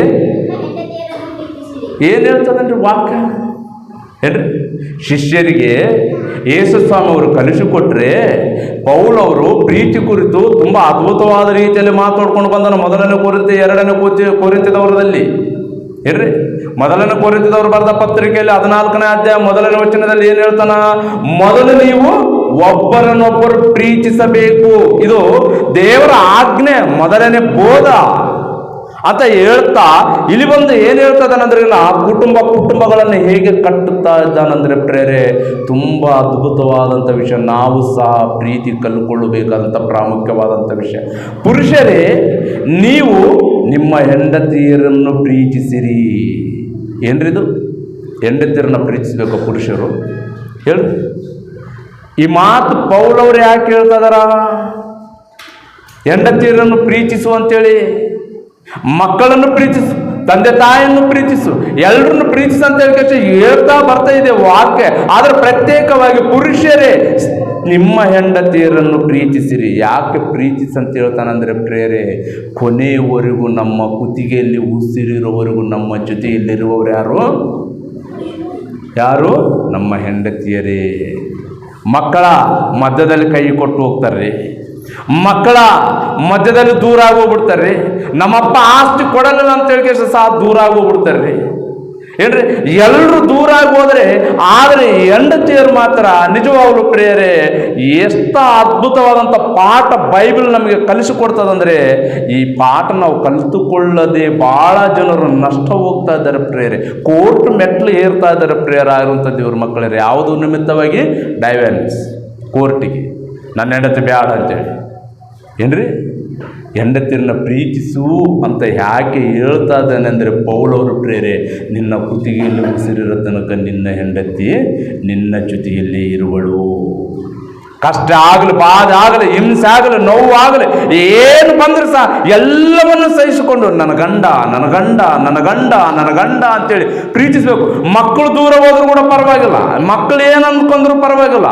ಏನು ಹೇಳ್ತದನ್ರಿ ವಾಕ್ಯ ಏನ್ರಿ? ಶಿಷ್ಯರಿಗೆ ಯೇಸು ಸ್ವಾಮಿ ಅವರು ಕಲಿಸಿಕೊಟ್ರೆ, ಪೌಲವರು ಪ್ರೀತಿ ಕುರಿತು ತುಂಬ ಅದ್ಭುತವಾದ ರೀತಿಯಲ್ಲಿ ಮಾತಾಡ್ಕೊಂಡು ಬಂದನು. 1ನೇ ಕೊರಿಂಥಿ 2ನೇ ಕೊರಿಂಥದವರದಲ್ಲಿ ಏನ್ರಿ, 1ನೇ ಕೊರಿಂಥದವರು ಬರೆದ ಪತ್ರಿಕೆಯಲ್ಲಿ 14ನೇ ಅಧ್ಯಾಯ 1ನೇ ವಚನದಲ್ಲಿ ಏನು ಹೇಳ್ತಾನ? ಮೊದಲು ನೀವು ಒಬ್ಬರನ್ನೊಬ್ಬರು ಪ್ರೀತಿಸಬೇಕು, ಇದು ದೇವರ ಆಜ್ಞೆ, ಮೊದಲನೇ ಬೋಧ ಅಂತ ಹೇಳ್ತಾ ಇಲ್ಲಿ ಬಂದು ಏನು ಹೇಳ್ತದಾನಂದ್ರೆ, ಆ ಕುಟುಂಬಗಳನ್ನು ಹೇಗೆ ಕಟ್ಟುತ್ತಾ ಇದ್ದಾನಂದ್ರೆ ಪ್ರೇರೆ, ತುಂಬ ಅದ್ಭುತವಾದಂಥ ವಿಷಯ. ನಾವು ಸಹ ಪ್ರೀತಿ ಕಲ್ಕೊಳ್ಳಬೇಕಾದಂಥ ಪ್ರಾಮುಖ್ಯವಾದಂಥ ವಿಷಯ. ಪುರುಷರೇ, ನೀವು ನಿಮ್ಮ ಹೆಂಡತಿಯರನ್ನು ಪ್ರೀತಿಸಿರಿ. ಏನ್ರಿದು? ಹೆಂಡತಿಯರನ್ನು ಪ್ರೀತಿಸಬೇಕು ಪುರುಷರು ಹೇಳಿ. ಈ ಮಾತು ಪೌಲವರು ಯಾಕೆ ಹೇಳ್ತಾ ಇದಾರ? ಹೆಂಡತಿಯರನ್ನು ಪ್ರೀತಿಸು ಅಂತೇಳಿ. ಮಕ್ಕಳನ್ನು ಪ್ರೀತಿಸು, ತಂದೆ ತಾಯಿಯನ್ನು ಪ್ರೀತಿಸು, ಎಲ್ಲರನ್ನು ಪ್ರೀತಿಸು ಅಂತ ಹೇಳ್ತಾ ಬರ್ತಾ ಇದೆ ವಾಕ್ಯ. ಆದರೆ ಪ್ರತ್ಯೇಕವಾಗಿ ಪುರುಷರೇ ನಿಮ್ಮ ಹೆಂಡತಿಯರನ್ನು ಪ್ರೀತಿಸಿರಿ. ಯಾಕೆ ಪ್ರೀತಿಸಿ ಅಂತ ಹೇಳ್ತಾನಂದ್ರೆ ಪ್ರೇರೆ, ಕೊನೆಯವರೆಗೂ ನಮ್ಮ ಕುತ್ತಿಗೆಯಲ್ಲಿ ಉಸಿರಿರುವವರೆಗೂ ನಮ್ಮ ಜೊತೆಯಲ್ಲಿರುವವರು ಯಾರು? ನಮ್ಮ ಹೆಂಡತಿಯರೇ. ಮಕ್ಕಳ ಮಧ್ಯದಲ್ಲಿ ಕೈ ಕೊಟ್ಟು ಹೋಗ್ತಾರೆ, ಮಕ್ಕಳ ಮಧ್ಯದಲ್ಲಿ ದೂರ ಆಗೋಗ್ಬಿಡ್ತಾರೆ. ನಮ್ಮಪ್ಪ ಆಸ್ತಿ ಕೊಡಲಿಲ್ಲ ಅಂತ ಹೇಳಿ ಸಹ ದೂರ ಆಗೋಗ್ಬಿಡ್ತಾರೆ ಏನ್ರಿ. ಎಲ್ಲರೂ ದೂರ ಆಗಿ ಹೋದರೆ, ಆದರೆ ಹೆಂಡತಿಯರು ಮಾತ್ರ ನಿಜವಾಗ್ಲೂ ಪ್ರೇರೆ ಎಷ್ಟು ಅದ್ಭುತವಾದಂಥ ಪಾಠ ಬೈಬಲ್ ನಮಗೆ ಕಲಿಸಿಕೊಡ್ತದಂದ್ರೆ, ಈ ಪಾಠ ನಾವು ಕಲಿತುಕೊಳ್ಳದೆ ಭಾಳ ಜನರು ನಷ್ಟ ಹೋಗ್ತಾ ಇದ್ದಾರೆ ಪ್ರೇರೆ. ಕೋರ್ಟ್ ಮೆಟ್ಲು ಏರ್ತಾ ಇದ್ದಾರೆ ಪ್ರೇಯರ್ ಆಗಿರುವಂಥ ದೇವ್ರ ಮಕ್ಕಳೇ. ಯಾವುದು ನಿಮಿತ್ತವಾಗಿ? ಡೈವರ್ಸ್, ಕೋರ್ಟಿಗೆ ನನ್ನ ಹೆಂಡತಿ ಬ್ಯಾಡ ಅಂತೇಳಿ ಏನ್ರಿ, ಹೆಂಡತಿಯರನ್ನ ಪ್ರೀತಿಸು ಅಂತ ಯಾಕೆ ಹೇಳ್ತಾ ಇದ್ದಾನೆ ಅಂದರೆ ಪೌಲವರು ಪ್ರೇರೆ, ನಿನ್ನ ಕುತ್ತಿಗೆಯಲ್ಲಿ ಉಸಿರಿರೋ ತನಕ ನಿನ್ನ ಹೆಂಡತಿ ನಿನ್ನ ಜೊತೆಯಲ್ಲಿ ಇರುವಳು. ಕಷ್ಟ ಆಗಲಿ, ಬಾಧೆ ಆಗಲಿ, ಹಿಂಸೆ ಆಗಲಿ, ನೋವು ಆಗಲಿ, ಏನು ಬಂದರೂ ಸಹ ಎಲ್ಲವನ್ನು ಸಹಿಸಿಕೊಂಡು ನನ್ನ ಗಂಡ ನನ್ನ ಗಂಡ ನನ್ನ ಗಂಡ ನನ್ನ ಗಂಡ ಅಂತೇಳಿ ಪ್ರೀತಿಸಬೇಕು. ಮಕ್ಕಳು ದೂರ ಹೋದ್ರೂ ಕೂಡ ಪರವಾಗಿಲ್ಲ, ಮಕ್ಕಳು ಏನು ಅಂದ್ಕೊಂಡ್ರು ಪರವಾಗಿಲ್ಲ,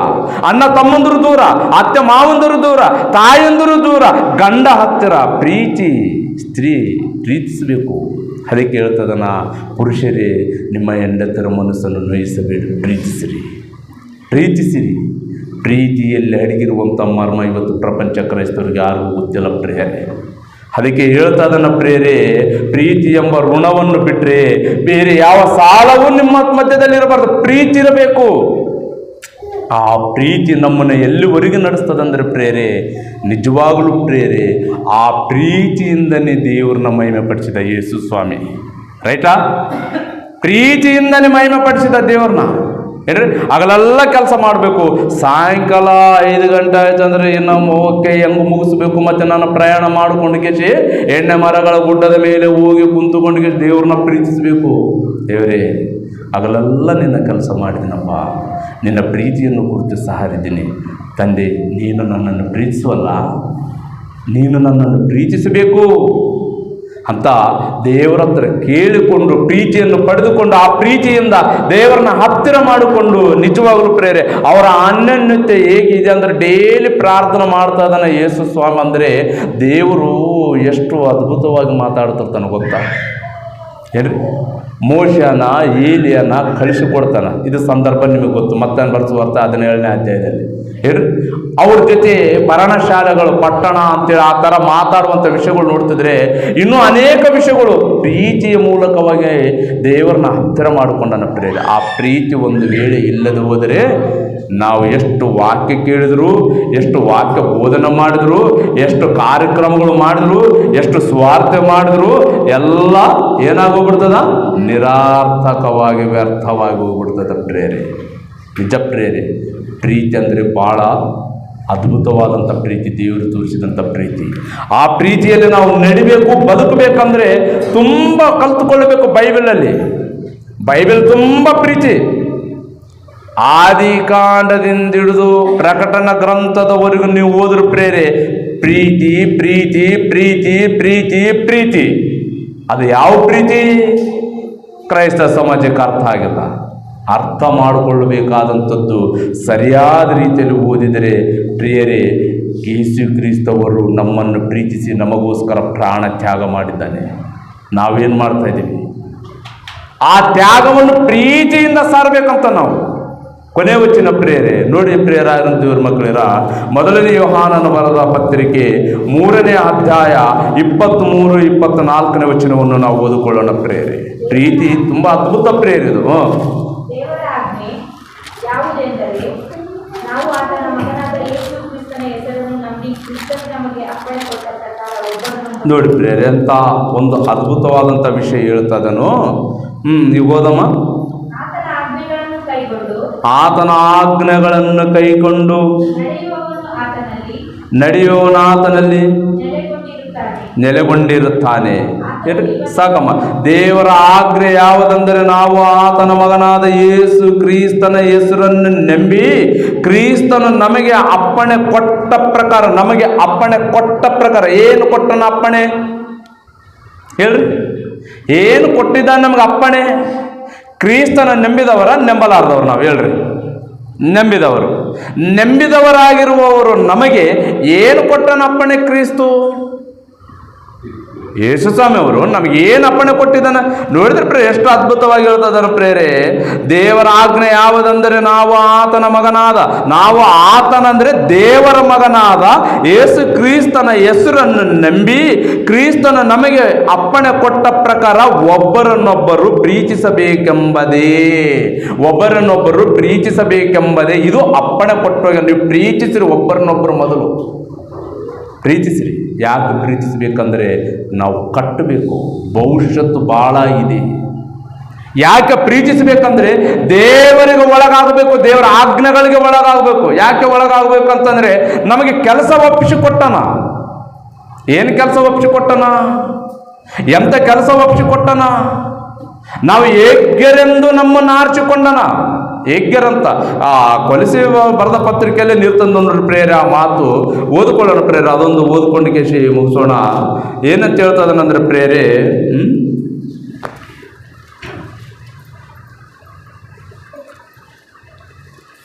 ಅಣ್ಣ ತಮ್ಮಂದರು ದೂರ, ಅತ್ತೆ ಮಾವಂದರು ದೂರ, ತಾಯಂದರು ದೂರ, ಗಂಡ ಹತ್ತಿರ ಪ್ರೀತಿ. ಸ್ತ್ರೀ ಪ್ರೀತಿಸಬೇಕು. ಅದಕ್ಕೆ ಹೇಳ್ತದನ, ಪುರುಷರೇ ನಿಮ್ಮ ಹೆಂಡತಿಯರ ಮನಸ್ಸನ್ನು ನೋಯಿಸಬೇಡಿ, ಪ್ರೀತಿಸಿರಿ, ಪ್ರೀತಿಸಿರಿ. ಪ್ರೀತಿಯಲ್ಲಿ ಅಡಗಿರುವಂಥ ಮರ್ಮ ಇವತ್ತು ಪ್ರಪಂಚ ಕ್ರೈಸ್ತವ್ರಿಗೆ ಯಾರಿಗೂ ಗೊತ್ತಿಲ್ಲ ಪ್ರೇರೆ. ಅದಕ್ಕೆ ಹೇಳ್ತಾ ಇದನ್ನ ಪ್ರೇರೆ, ಪ್ರೀತಿ ಎಂಬ ಋಣವನ್ನು ಬಿಟ್ಟರೆ ಬೇರೆ ಯಾವ ಸಾಲವೂ ನಿಮ್ಮ ಮಧ್ಯದಲ್ಲಿ ಇರಬಾರ್ದು. ಪ್ರೀತಿ ಇರಬೇಕು. ಆ ಪ್ರೀತಿ ನಮ್ಮನ್ನು ಎಲ್ಲಿವರೆಗೆ ನಡೆಸ್ತದಂದರೆ ಪ್ರೇರೆ, ನಿಜವಾಗಲೂ ಪ್ರೇರೆ, ಆ ಪ್ರೀತಿಯಿಂದನೇ ದೇವ್ರನ್ನ ಮಹಿಮೆ ಪಡಿಸಿದ ಯೇಸು ಸ್ವಾಮಿ. ರೈಟಾ? ಪ್ರೀತಿಯಿಂದನೇ ಮಹಿಮೆ ಪಡಿಸಿದ ದೇವ್ರನ್ನ. ಏನ್ರಿ, ಹಗಲೆಲ್ಲ ಕೆಲಸ ಮಾಡಬೇಕು, ಸಾಯಂಕಾಲ 5 ಗಂಟೆ ಆಯ್ತು ಅಂದರೆ ಇನ್ನು ಓಕೆ ಹೆಂಗೆ ಮುಗಿಸ್ಬೇಕು, ಮತ್ತು ನಾನು ಪ್ರಯಾಣ ಮಾಡಿಕೊಂಡು ಕೇಸಿ ಎಣ್ಣೆ ಮರಗಳ ಗುಡ್ಡದ ಮೇಲೆ ಹೋಗಿ ಕುಂತುಕೊಂಡು ಕೇಸಿ ದೇವ್ರನ್ನ ಪ್ರೀತಿಸಬೇಕು. ದೇವರೇ, ಹಗಲೆಲ್ಲ ನಿನ್ನ ಕೆಲಸ ಮಾಡಿದ್ದೀನಪ್ಪ, ನಿನ್ನ ಪ್ರೀತಿಯನ್ನು ಕುರಿತು ಸಹಾರಿದ್ದೀನಿ ತಂದೆ. ನೀನು ನನ್ನನ್ನು ಪ್ರೀತಿಸುವಲ್ಲ, ನೀನು ನನ್ನನ್ನು ಪ್ರೀತಿಸಬೇಕು ಅಂತ ದೇವರ ಹತ್ರ ಕೇಳಿಕೊಂಡು ಪ್ರೀತಿಯನ್ನು ಪಡೆದುಕೊಂಡು ಆ ಪ್ರೀತಿಯಿಂದ ದೇವರನ್ನ ಹತ್ತಿರ ಮಾಡಿಕೊಂಡು ನಿಜವಾಗಲೂ ಪ್ರೇರೆ ಅವರ ಅನ್ಯೋನ್ಯತೆ ಹೇಗಿದೆ ಅಂದರೆ ಡೈಲಿ ಪ್ರಾರ್ಥನೆ ಮಾಡ್ತಾ ಇದ್ದಾನೆ ಯೇಸು ಸ್ವಾಮಿ. ಅಂದರೆ ದೇವರು ಎಷ್ಟು ಅದ್ಭುತವಾಗಿ ಮಾತಾಡ್ತಿರ್ತಾನೆ ಗೊತ್ತಾ? ಹೇಳ್ರಿ, ಮೋಶನ ಏಲಿಯನ ಕಳಿಸಿಕೊಡ್ತಾನೆ. ಇದು ಸಂದರ್ಭ ನಿಮಗೆ ಗೊತ್ತು, ಮತ್ತೆ ಬರ್ಸುವರ್ತ 17ನೇ ಅಧ್ಯಾಯದಲ್ಲಿ. ಹೇಳ್ರಿ, ಅವ್ರ ಜೊತೆ ಪರ್ಣಶಾಲೆಗಳು, ಪಟ್ಟಣ ಅಂತೇಳಿ ಆ ಥರ ಮಾತಾಡುವಂಥ ವಿಷಯಗಳು ನೋಡ್ತಿದ್ರೆ ಇನ್ನೂ ಅನೇಕ ವಿಷಯಗಳು ಪ್ರೀತಿಯ ಮೂಲಕವಾಗಿ ದೇವರನ್ನ ಹತ್ತಿರ ಮಾಡಿಕೊಂಡನ ಪ್ರೇರೆ. ಆ ಪ್ರೀತಿ ಒಂದು ವೇಳೆ ಇಲ್ಲದೆ ಹೋದರೆ ನಾವು ಎಷ್ಟು ವಾಕ್ಯ ಕೇಳಿದ್ರು, ಎಷ್ಟು ವಾಕ್ಯ ಬೋಧನೆ ಮಾಡಿದ್ರು, ಎಷ್ಟು ಕಾರ್ಯಕ್ರಮಗಳು ಮಾಡಿದ್ರು, ಎಷ್ಟು ಸ್ವಾರ್ಥ ಮಾಡಿದ್ರು ಎಲ್ಲ ಏನಾಗೋಗ್ಬಿಡ್ತದ? ನಿರಾರ್ಥಕವಾಗಿ ವ್ಯರ್ಥವಾಗಿ ಹೋಗ್ಬಿಡ್ತದ ಪ್ರೇರೆ. ನಿಜ ಪ್ರೇರೆ. ಪ್ರೀತಿ ಅಂದರೆ ಭಾಳ ಅದ್ಭುತವಾದಂಥ ಪ್ರೀತಿ, ದೇವರು ತೋರಿಸಿದಂಥ ಪ್ರೀತಿ. ಆ ಪ್ರೀತಿಯಲ್ಲಿ ನಾವು ನಡಿಬೇಕು, ಬದುಕಬೇಕಂದ್ರೆ ತುಂಬ ಕಲ್ತುಕೊಳ್ಳಬೇಕು. ಬೈಬಲ್ ತುಂಬ ಪ್ರೀತಿ. ಆದಿಕಾಂಡದಿಂದ ಹಿಡಿದು ಪ್ರಕಟಣ ಗ್ರಂಥದವರೆಗೂ ನೀವು ಓದ್ರ ಪ್ರೇರೆ ಪ್ರೀತಿ ಪ್ರೀತಿ ಪ್ರೀತಿ ಪ್ರೀತಿ ಪ್ರೀತಿ. ಅದು ಯಾವ ಪ್ರೀತಿ ಕ್ರೈಸ್ತ ಸಮಾಜಕ್ಕೆ ಅರ್ಥ ಆಗಿಲ್ಲ. ಅರ್ಥ ಮಾಡಿಕೊಳ್ಳಬೇಕಾದಂಥದ್ದು ಸರಿಯಾದ ರೀತಿಯಲ್ಲಿ ಓದಿದರೆ ಪ್ರಿಯರೇ, ಯೇಸು ಕ್ರಿಸ್ತವರು ನಮ್ಮನ್ನು ಪ್ರೀತಿಸಿ ನಮಗೋಸ್ಕರ ಪ್ರಾಣ ತ್ಯಾಗ ಮಾಡಿದ್ದಾನೆ. ನಾವೇನು ಮಾಡ್ತಾ ಇದ್ದೀವಿ? ಆ ತ್ಯಾಗವನ್ನು ಪ್ರೀತಿಯಿಂದ ಸಾರಬೇಕಂತ ನಾವು. ಕೊನೆ ವಚನ ಪ್ರೇರೆ ನೋಡಿ, ಪ್ರೇರಾದಂಥ ದೇವರ ಮಕ್ಕಳಿರ, 1ನೇ ಯೋಹಾನನ ಬರೆದ ಪತ್ರಿಕೆ 3ನೇ ಅಧ್ಯಾಯ 23-24ನೇ ವಚನವನ್ನು ನಾವು ಓದಿಕೊಳ್ಳೋಣ ಪ್ರೇರೆ. ಪ್ರೀತಿ ತುಂಬ ಅದ್ಭುತ ಪ್ರೇರೆ ಇದು. ನೋಡಿ ಪ್ರೇರೆ, ಅಂತ ಒಂದು ಅದ್ಭುತವಾದಂಥ ವಿಷಯ ಹೇಳ್ತಾ ಇದನು. ನೀವು ಓದಮ್ಮ. ಆತನ ಆಜ್ಞೆಗಳನ್ನು ಕೈಕೊಂಡು ನಡೆಯುವವನು ಆತನಲ್ಲಿ ನೆಲೆಗೊಂಡಿರುತ್ತಾನೆ. ಸಾಕಮ್ಮ. ದೇವರ ಆಜ್ಞೆ ಯಾವುದೆಂದರೆ ನಾವು ಆತನ ಮಗನಾದ ಯೇಸು ಕ್ರಿಸ್ತನ ಹೆಸರನ್ನು ನಂಬಿ ಕ್ರಿಸ್ತನು ನಮಗೆ ಅಪ್ಪಣೆ ಕೊಟ್ಟ ಪ್ರಕಾರ ಏನು ಕೊಟ್ಟನ ಅಪ್ಪಣೆ ಹೇಳ್ರಿ? ಏನು ಕೊಟ್ಟಿದ್ದಾನೆ ನಮಗೆ ಅಪ್ಪಣೆ? ಕ್ರಿಸ್ತನ ನಂಬಿದವರ ನಂಬಲಾರದವರು ನಾವು ಹೇಳ್ರಿ? ನಂಬಿದವರಾಗಿರುವವರು ನಮಗೆ ಏನು ಕೊಟ್ಟನ ಅಪ್ಪಣೆ? ಕ್ರಿಸ್ತು ಯೇಸು ಸ್ವಾಮಿ ಅವರು ನಮಗೆ ಏನು ಅಪ್ಪಣೆ ಕೊಟ್ಟಿದ್ದಾನೆ ನೋಡಿದ್ರೆ ಪ್ರೇರೆ ಎಷ್ಟು ಅದ್ಭುತವಾಗಿ ಹೇಳ್ತಿದ್ದಾನೆ ಪ್ರೇರೆ. ದೇವರ ಆಜ್ಞೆ ಯಾವುದೆಂದರೆ ನಾವು ಆತನಂದರೆ ದೇವರ ಮಗನಾದ ಯೇಸು ಕ್ರಿಸ್ತನ ಹೆಸರನ್ನು ನಂಬಿ ಕ್ರಿಸ್ತನ ನಮಗೆ ಅಪ್ಪಣೆ ಕೊಟ್ಟ ಪ್ರಕಾರ ಒಬ್ಬರನ್ನೊಬ್ಬರು ಪ್ರೀತಿಸಬೇಕೆಂಬುದೇ ಇದು ಅಪ್ಪಣೆ ಕೊಟ್ಟಾಗ. ನೀವು ಪ್ರೀತಿಸಿರಿ, ಒಬ್ಬರನ್ನೊಬ್ಬರು ಮೊದಲು ಪ್ರೀತಿಸಿರಿ. ಯಾಕೆ ಪ್ರೀತಿಸಬೇಕಂದ್ರೆ ನಾವು ಕಟ್ಟಬೇಕು, ಭವಿಷ್ಯತ್ತು ಭಾಳ ಇದೆ. ಯಾಕೆ ಪ್ರೀತಿಸಬೇಕಂದ್ರೆ ದೇವರಿಗೆ ಒಳಗಾಗಬೇಕು, ದೇವರ ಆಜ್ಞೆಗಳಿಗೆ ಒಳಗಾಗಬೇಕು. ಯಾಕೆ ಒಳಗಾಗಬೇಕು ಅಂತಂದರೆ ನಮಗೆ ಕೆಲಸ ಒಪ್ಪಿಸಿಕೊಟ್ಟನ. ಏನು ಕೆಲಸ ಒಪ್ಪಿಸಿಕೊಟ್ಟನ? ಎಂಥ ಕೆಲಸ ಒಪ್ಪಿಸಿಕೊಟ್ಟನ? ನಾವು ಏಗ್ಯರೆಂದು ನಮ್ಮನ್ನು ಆರಿಸಿಕೊಂಡನ. ಏಗ್ಯರಂತ ಆ ಕೊಲಿಸಿ ಬರೆದ ಪತ್ರಿಕೆಯಲ್ಲಿ ನೀರ್ತಂದು ಪ್ರೇರೆ ಆ ಮಾತು ಓದ್ಕೊಳ್ಳೋಣ ಪ್ರೇರೆ. ಅದೊಂದು ಓದ್ಕೊಂಡು ಕೇಸಿ ಮುಗಿಸೋಣ. ಏನಂತ ಹೇಳ್ತದನಂದ್ರೆ ಪ್ರೇರೆ,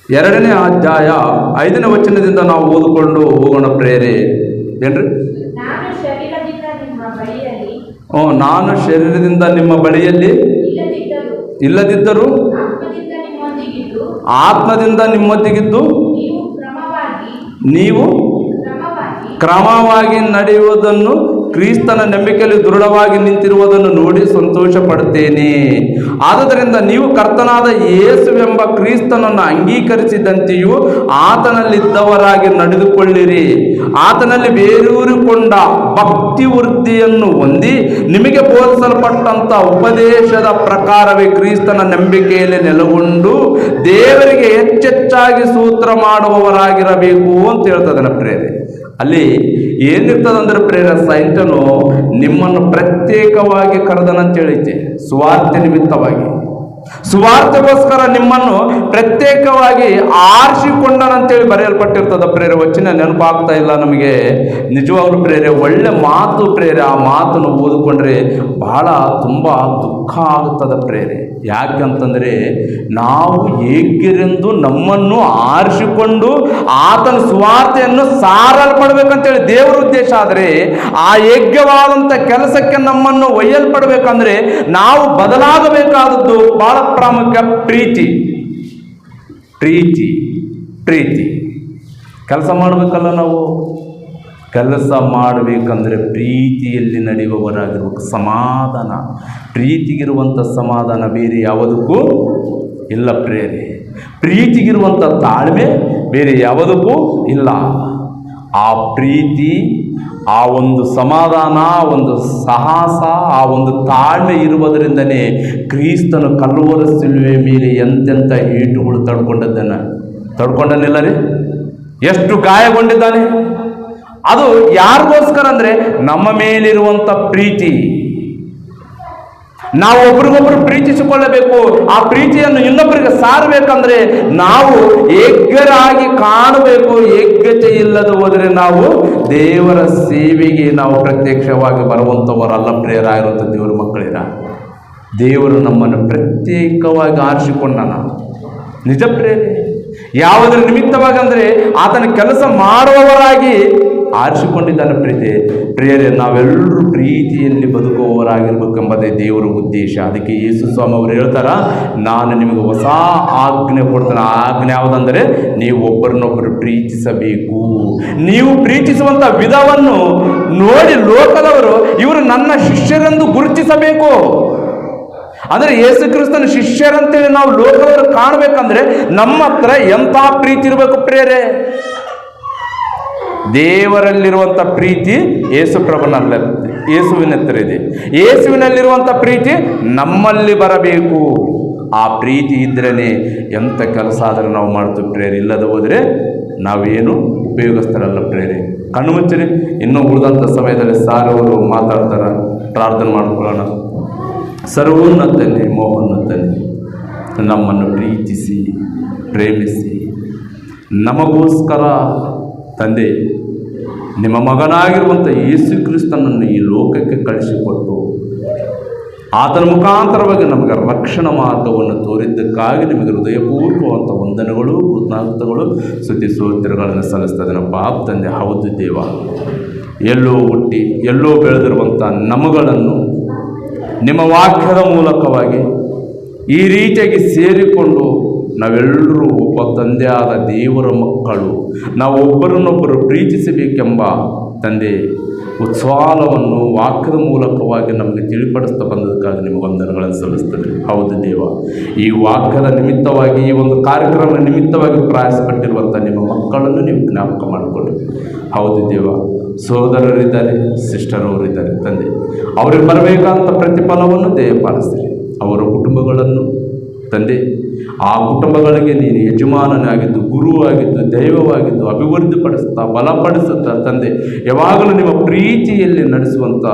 2ನೇ ಅಧ್ಯಾಯ 5ನೇ ವಚನದಿಂದ ನಾವು ಓದಿಕೊಂಡು ಹೋಗೋಣ ಪ್ರೇರೆ. ಏನ್ರಿ? ನಾನು ಶರೀರದಿಂದ ನಿಮ್ಮ ಬಳಿಯಲ್ಲಿ ಇಲ್ಲದಿದ್ದರೂ ಆತ್ಮದಿಂದ ನಿಮ್ಮೊಂದಿಗಿದ್ದು ನೀವು ಕ್ರಮವಾಗಿ ನಡೆಯುವುದನ್ನು, ಕ್ರಿಸ್ತನ ನಂಬಿಕೆಯಲ್ಲಿ ದೃಢವಾಗಿ ನಿಂತಿರುವುದನ್ನು ನೋಡಿ ಸಂತೋಷ ಪಡುತ್ತೇನೆ. ಆದುದರಿಂದ ನೀವು ಕರ್ತನಾದ ಯೇಸುವೆಂಬ ಕ್ರಿಸ್ತನನ್ನು ಅಂಗೀಕರಿಸಿದಂತೆಯೂ ಆತನಲ್ಲಿದ್ದವರಾಗಿ ನಡೆದುಕೊಳ್ಳಿರಿ. ಆತನಲ್ಲಿ ಬೇರೂರಿಕೊಂಡ ಭಕ್ತಿ ವೃದ್ಧಿಯನ್ನು ಹೊಂದಿ ನಿಮಗೆ ಬೋಧಿಸಲ್ಪಟ್ಟಂಥ ಉಪದೇಶದ ಪ್ರಕಾರವೇ ಕ್ರಿಸ್ತನ ನಂಬಿಕೆಯಲ್ಲಿ ನೆಲೆಗೊಂಡು ದೇವರಿಗೆ ಹೆಚ್ಚೆಚ್ಚಾಗಿ ಸೂತ್ರ ಮಾಡುವವರಾಗಿರಬೇಕು ಅಂತ ಹೇಳ್ತದನ ಪ್ರೇರೆ. ಅಲ್ಲಿ ಏನಿರ್ತದಂದ್ರೆ ಪ್ರೇರ, ಸೈಂಟನು ನಿಮ್ಮನ್ನು ಪ್ರತ್ಯೇಕವಾಗಿ ಕರೆದನಂತ ಹೇಳೈತೆ. ಸುವಾರ್ತೆ ನಿಮಿತ್ತವಾಗಿ, ಸುವಾರ್ತೆಗೋಸ್ಕರ ನಿಮ್ಮನ್ನು ಪ್ರತ್ಯೇಕವಾಗಿ ಆರಿಸಿಕೊಂಡನಂತೇಳಿ ಬರೆಯಲ್ಪಟ್ಟಿರ್ತದ ಪ್ರೇರೆ. ವಚನ ನೆನಪಾಗ್ತಾ ಇಲ್ಲ ನಮಗೆ. ನಿಜವಾಗ್ಲೂ ಪ್ರೇರೆ, ಒಳ್ಳೆ ಮಾತು ಪ್ರೇರೆ. ಆ ಮಾತನ್ನು ಓದಿಕೊಂಡ್ರೆ ಬಹಳ ತುಂಬ ದುಃಖ ಆಗುತ್ತದೆ ಪ್ರೇರೆ. ಯಾಕಂತಂದರೆ ನಾವು ಏಗ್ಯರೆಂದು ನಮ್ಮನ್ನು ಆರಿಸಿಕೊಂಡು ಆತನ ಸುವಾರ್ತೆಯನ್ನು ಸಾರಲ್ಪಡ್ಬೇಕಂತೇಳಿ ದೇವರ ಉದ್ದೇಶ. ಆದರೆ ಆ ಯೋಗ್ಯವಾದಂಥ ಕೆಲಸಕ್ಕೆ ನಮ್ಮನ್ನು ಒಯ್ಯಲ್ಪಡ್ಬೇಕಂದ್ರೆ ನಾವು ಬದಲಾಗಬೇಕಾದದ್ದು ಬಹಳ ಪ್ರಾಮುಖ್ಯ. ಪ್ರೀತಿ ಕೆಲಸ ಮಾಡಬೇಕಲ್ಲ. ನಾವು ಕೆಲಸ ಮಾಡಬೇಕಂದ್ರೆ ಪ್ರೀತಿಯಲ್ಲಿ ನಡೆಯುವವರಾಗಿರ್ಬೇಕು. ಸಮಾಧಾನ, ಪ್ರೀತಿಗಿರುವಂಥ ಸಮಾಧಾನ ಬೇರೆ ಯಾವುದಕ್ಕೂ ಇಲ್ಲ ಪ್ರೇರೆ. ಪ್ರೀತಿಗಿರುವಂಥ ತಾಳ್ಮೆ ಬೇರೆ ಯಾವುದಕ್ಕೂ ಇಲ್ಲ. ಆ ಪ್ರೀತಿ, ಆ ಒಂದು ಸಮಾಧಾನ, ಒಂದು ಸಾಹಸ, ಆ ಒಂದು ತಾಳ್ಮೆ ಇರುವುದರಿಂದನೇ ಕ್ರಿಸ್ತನು ಕಲ್ವರ ಶಿಲುವೆ ಮೇಲೆ ಎಂತೆಂಥ ಏಟುಗಳು ತಡ್ಕೊಂಡನಿಲ್ಲ ರೀ. ಎಷ್ಟು ಗಾಯಗೊಂಡಿದ್ದಾನೆ. ಅದು ಯಾರಿಗೋಸ್ಕರ ಅಂದರೆ ನಮ್ಮ ಮೇಲಿರುವಂಥ ಪ್ರೀತಿ. ನಾವು ಒಬ್ರಿಗೊಬ್ರು ಪ್ರೀತಿಸಿಕೊಳ್ಳಬೇಕು. ಆ ಪ್ರೀತಿಯನ್ನು ಇನ್ನೊಬ್ಬರಿಗೆ ಸಾರಬೇಕಂದ್ರೆ ನಾವು ಏಗ್ಯರಾಗಿ ಕಾಣಬೇಕು. ಏಗ್ಯತೆ ಇಲ್ಲದೆ ಹೋದರೆ ನಾವು ದೇವರ ಸೇವೆಗೆ ನಾವು ಪ್ರತ್ಯಕ್ಷವಾಗಿ ಬರುವಂಥವರಲ್ಲ ಪ್ರೇರಾಗಿರುವಂಥ ದೇವರ ಮಕ್ಕಳಿರ. ದೇವರು ನಮ್ಮನ್ನು ಪ್ರತ್ಯೇಕವಾಗಿ ಆರಿಸಿಕೊಂಡನ. ನಿಜ ಪ್ರೇರೆ. ಯಾವುದರ ನಿಮಿತ್ತವಾಗಿ ಅಂದರೆ ಆತನ ಕೆಲಸ ಮಾಡುವವರಾಗಿ ಆರಿಸಿಕೊಂಡಿದ್ದಾನೆ ಪ್ರಿಯರೇ. ನಾವೆಲ್ಲರೂ ಪ್ರೀತಿಯಲ್ಲಿ ಬದುಕುವವರಾಗಿರ್ಬೇಕೆಂಬುದೇ ದೇವರ ಉದ್ದೇಶ. ಅದಕ್ಕೆ ಯೇಸು ಸ್ವಾಮಿ ಅವರು ಹೇಳ್ತಾರ, ನಾನು ನಿಮಗೆ ಹೊಸ ಆಜ್ಞೆ ಕೊಡ್ತಾನೆ. ಆ ಆಜ್ಞೆ ಯಾವುದಂದರೆ ನೀವು ಒಬ್ಬರನ್ನೊಬ್ಬರು ಪ್ರೀತಿಸಬೇಕು. ನೀವು ಪ್ರೀತಿಸುವಂಥ ವಿಧವನ್ನು ನೋಡಿ ಲೋಕದವರು ಇವರು ನನ್ನ ಶಿಷ್ಯರೆಂದು ಗುರುತಿಸಬೇಕು. ಅಂದರೆ ಯೇಸು ಕ್ರಿಸ್ತನ ಶಿಷ್ಯರಂತೇಳಿ ನಾವು ಲೋಕದವರು ಕಾಣಬೇಕಂದ್ರೆ ನಮ್ಮ ಹತ್ರ ಎಂಥ ಪ್ರೀತಿ ಇರಬೇಕು ಪ್ರಿಯರೇ. ದೇವರಲ್ಲಿರುವಂಥ ಪ್ರೀತಿ ಯೇಸುವಿನ ಹತ್ರ ಇದೆ. ಯೇಸುವಿನಲ್ಲಿರುವಂಥ ಪ್ರೀತಿ ನಮ್ಮಲ್ಲಿ ಬರಬೇಕು. ಆ ಪ್ರೀತಿ ಇದ್ರೇ ಎಂಥ ಕೆಲಸ ಆದರೂ ನಾವು ಮಾಡ್ತೀವಿ ಪ್ರೇರೆ. ಇಲ್ಲದೆ ಹೋದರೆ ನಾವೇನು ಉಪಯೋಗಿಸ್ತಾರಲ್ಲ ಪ್ರೇರೆ. ಕಣ್ಣು ಮುಚ್ಚಿರಿ. ಇನ್ನೂ ಉಳಿದಂಥ ಸಮಯದಲ್ಲಿ ಸಾರವರು ಮಾತಾಡ್ತಾರೆ. ಪ್ರಾರ್ಥನೆ ಮಾಡ್ಕೊಳ್ಳೋಣ. ಸರ್ವೋನ್ನತನೇ, ಮೋಹೋನ್ನತನೇ, ನಮ್ಮನ್ನು ಪ್ರೀತಿಸಿ ಪ್ರೇಮಿಸಿ ನಮಗೋಸ್ಕರ ತಂದೆ ನಿಮ್ಮ ಮಗನಾಗಿರುವಂಥ ಯೇಸು ಕ್ರಿಸ್ತನನ್ನು ಈ ಲೋಕಕ್ಕೆ ಕಳಿಸಿಕೊಟ್ಟು ಆತನ ಮುಖಾಂತರವಾಗಿ ನಮಗೆ ರಕ್ಷಣಾ ಮಾರ್ಗವನ್ನು ತೋರಿದ್ದಕ್ಕಾಗಿ ನಿಮಗೆ ಹೃದಯಪೂರ್ವಕವಂಥ ವಂದನೆಗಳು, ಕೃತಜ್ಞತೆಗಳು, ಸ್ತುತಿ ಸ್ತೋತ್ರಗಳನ್ನು ಸಲ್ಲಿಸ್ತದನಪ್ಪ ತಂದೆ. ಹೌದು ದೇವ, ಎಲ್ಲೋ ಹುಟ್ಟಿ ಎಲ್ಲೋ ಬೆಳೆದಿರುವಂಥ ನಮಗಳನ್ನು ನಿಮ್ಮ ವಾಕ್ಯದ ಮೂಲಕವಾಗಿ ಈ ರೀತಿಯಾಗಿ ಸೇರಿಕೊಂಡು ನಾವೆಲ್ಲರೂ ಒಬ್ಬ ತಂದೆಯಾದ ದೇವರ ಮಕ್ಕಳು, ನಾವು ಒಬ್ಬರನ್ನೊಬ್ಬರು ಪ್ರೀತಿಸಬೇಕೆಂಬ ತಂದೆ ಉತ್ಸಾಹವನ್ನು ವಾಕ್ಯದ ಮೂಲಕವಾಗಿ ನಮಗೆ ತಿಳಿಪಡಿಸ್ತಾ ಬಂದದಕ್ಕಾಗಿ ನಿಮಗೆ ವಂದನೆಗಳನ್ನು ಸಲ್ಲಿಸ್ತದೆ. ಹೌದು ದೇವ, ಈ ವಾಕ್ಯದ ನಿಮಿತ್ತವಾಗಿ, ಈ ಒಂದು ಕಾರ್ಯಕ್ರಮದ ನಿಮಿತ್ತವಾಗಿ ಪ್ರಯಾಸಪಟ್ಟಿರುವಂಥ ನಿಮ್ಮ ಮಕ್ಕಳನ್ನು ನೀವು ಜ್ಞಾಪಕ ಮಾಡಿಕೊಳ್ಳಿ. ಹೌದು ದೇವ, ಸೋದರರಿದ್ದಾರೆ, ಸಿಸ್ಟರವರಿದ್ದಾರೆ ತಂದೆ, ಅವರಿಗೆ ಬರಬೇಕಂತ ಪ್ರತಿಫಲವನ್ನು ದಯಪಾಲಿಸ್ತೀರಿ. ಅವರ ಕುಟುಂಬಗಳನ್ನು ತಂದೆ ಆ ಕುಟುಂಬಗಳಿಗೆ ನೀನು ಯಜಮಾನನಾಗಿದ್ದು, ಗುರುವಾಗಿದ್ದು, ದೈವವಾಗಿದ್ದು, ಅಭಿವೃದ್ಧಿಪಡಿಸುತ್ತಾ, ಬಲಪಡಿಸುತ್ತಾ ತಂದೆ, ಯಾವಾಗಲೂ ನಿಮ್ಮ ಪ್ರೀತಿಯಲ್ಲಿ ನಡೆಸುವಂಥ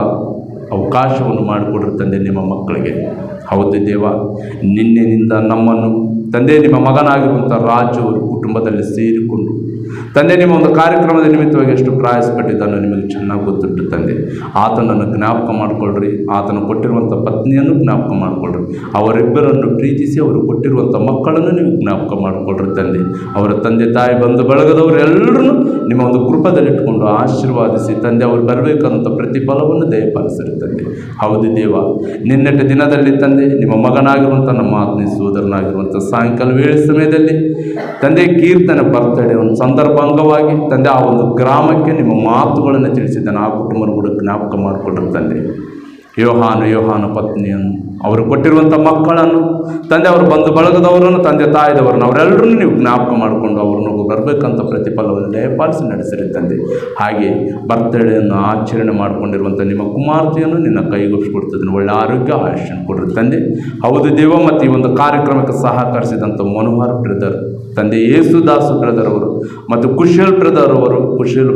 ಅವಕಾಶವನ್ನು ಮಾಡಿಕೊಡ್ರಿ ತಂದೆ ನಿಮ್ಮ ಮಕ್ಕಳಿಗೆ. ಹೌದು ದೇವ, ನಿನ್ನೆನಿಂದ ನಮ್ಮನ್ನು ತಂದೆ ನಿಮ್ಮ ಮಗನಾಗಿರುವಂಥ ರಾಜು ಅವರು ಕುಟುಂಬದಲ್ಲಿ ಸೇರಿಕೊಂಡು ತಂದೆ ನಿಮ್ಮ ಒಂದು ಕಾರ್ಯಕ್ರಮದ ನಿಮಿತ್ತವಾಗಿ ಎಷ್ಟು ಪ್ರಯಾಸಪಟ್ಟಿದ್ದನ್ನು ನಿಮಗೆ ಚೆನ್ನಾಗಿ ಗೊತ್ತುಂಟು ತಂದೆ. ಆತನನ್ನು ಜ್ಞಾಪಕ ಮಾಡಿಕೊಳ್ಳ್ರಿ, ಆತನು ಕೊಟ್ಟಿರುವಂಥ ಪತ್ನಿಯನ್ನು ಜ್ಞಾಪಕ ಮಾಡಿಕೊಳ್ಳ್ರಿ, ಅವರಿಬ್ಬರನ್ನು ಪ್ರೀತಿಸಿ ಅವರು ಕೊಟ್ಟಿರುವಂಥ ಮಕ್ಕಳನ್ನು ನೀವು ಜ್ಞಾಪಕ ಮಾಡಿಕೊಳ್ಳ್ರಿ ತಂದೆ. ಅವರ ತಂದೆ ತಾಯಿ ಬಂಧು ಬಳಗದವರು ಎಲ್ಲರೂ ನಿಮ್ಮ ಒಂದು ಕೃಪದಲ್ಲಿಟ್ಕೊಂಡು ಆಶೀರ್ವಾದಿಸಿ ತಂದೆ, ಅವರು ಬರಬೇಕಾದಂಥ ಪ್ರತಿಫಲವನ್ನು ದಯಪಾಲಿಸಿರಿ ತಂದೆ. ಹೌದು ದೇವ, ನಿನ್ನೆಟ ದಿನದಲ್ಲಿ ತಂದೆ ನಿಮ್ಮ ಮಗನಾಗಿರುವಂಥ ನಮ್ಮ ಆತ್ಮೀಯ ಸೋದರನಾಗಿರುವಂಥ ಸಾಯಂಕಾಲ ವೇಳೆ ಸಮಯದಲ್ಲಿ ತಂದೆ ಕೀರ್ತನೆ ಬರ್ತಡೆ ಒಂದು ಸಂದರ್ಭ ಅಂಗವಾಗಿ ತಂದೆ ಆ ಒಂದು ಗ್ರಾಮಕ್ಕೆ ನಿಮ್ಮ ಮಾತುಗಳನ್ನು ತಿಳಿಸಿದ್ದಾನೆ. ಆ ಕುಟುಂಬನ ಕೂಡ ಜ್ಞಾಪಕ ಮಾಡಿಕೊಂಡ್ರು ತಂದೆ. ಯೋಹಾನ ಪತ್ನಿಯನ್ನು, ಅವರು ಕೊಟ್ಟಿರುವಂಥ ಮಕ್ಕಳನ್ನು ತಂದೆ, ಅವರು ಬಂಧು ಬಳಗದವರನ್ನು, ತಂದೆ ತಾಯಿದವರನ್ನು, ಅವರೆಲ್ಲರೂ ನೀವು ಜ್ಞಾಪಕ ಮಾಡಿಕೊಂಡು ಅವ್ರನ್ನ ಬರಬೇಕಂತ ಪ್ರತಿಫಲವನ್ನು ದಯಪಾಲಿಸಿ ನಡೆಸಿರಿ ತಂದೆ. ಹಾಗೆ ಬರ್ತಡೆಯನ್ನು ಆಚರಣೆ ಮಾಡಿಕೊಂಡಿರುವಂಥ ನಿಮ್ಮ ಕುಮಾರ್ತೆಯನ್ನು ನಿನ್ನ ಕೈಗೊಪ್ಪಿಸ್ಕೊಡ್ತಿದ್ದೀನಿ. ಒಳ್ಳೆ ಆರೋಗ್ಯ ಆಯುಷ್ಯನ್ನು ಕೊಡ್ರಿ ತಂದೆ. ಹೌದು ದೇವ, ಮತ್ತು ಈ ಒಂದು ಕಾರ್ಯಕ್ರಮಕ್ಕೆ ಸಹಕರಿಸಿದಂಥ ಮನೋಹರ್ ಬ್ರದರ್ ತಂದೆ, ಯೇಸುದಾಸ್ ಬ್ರದರ್ ಅವರು ಮತ್ತು ಕುಶಲ್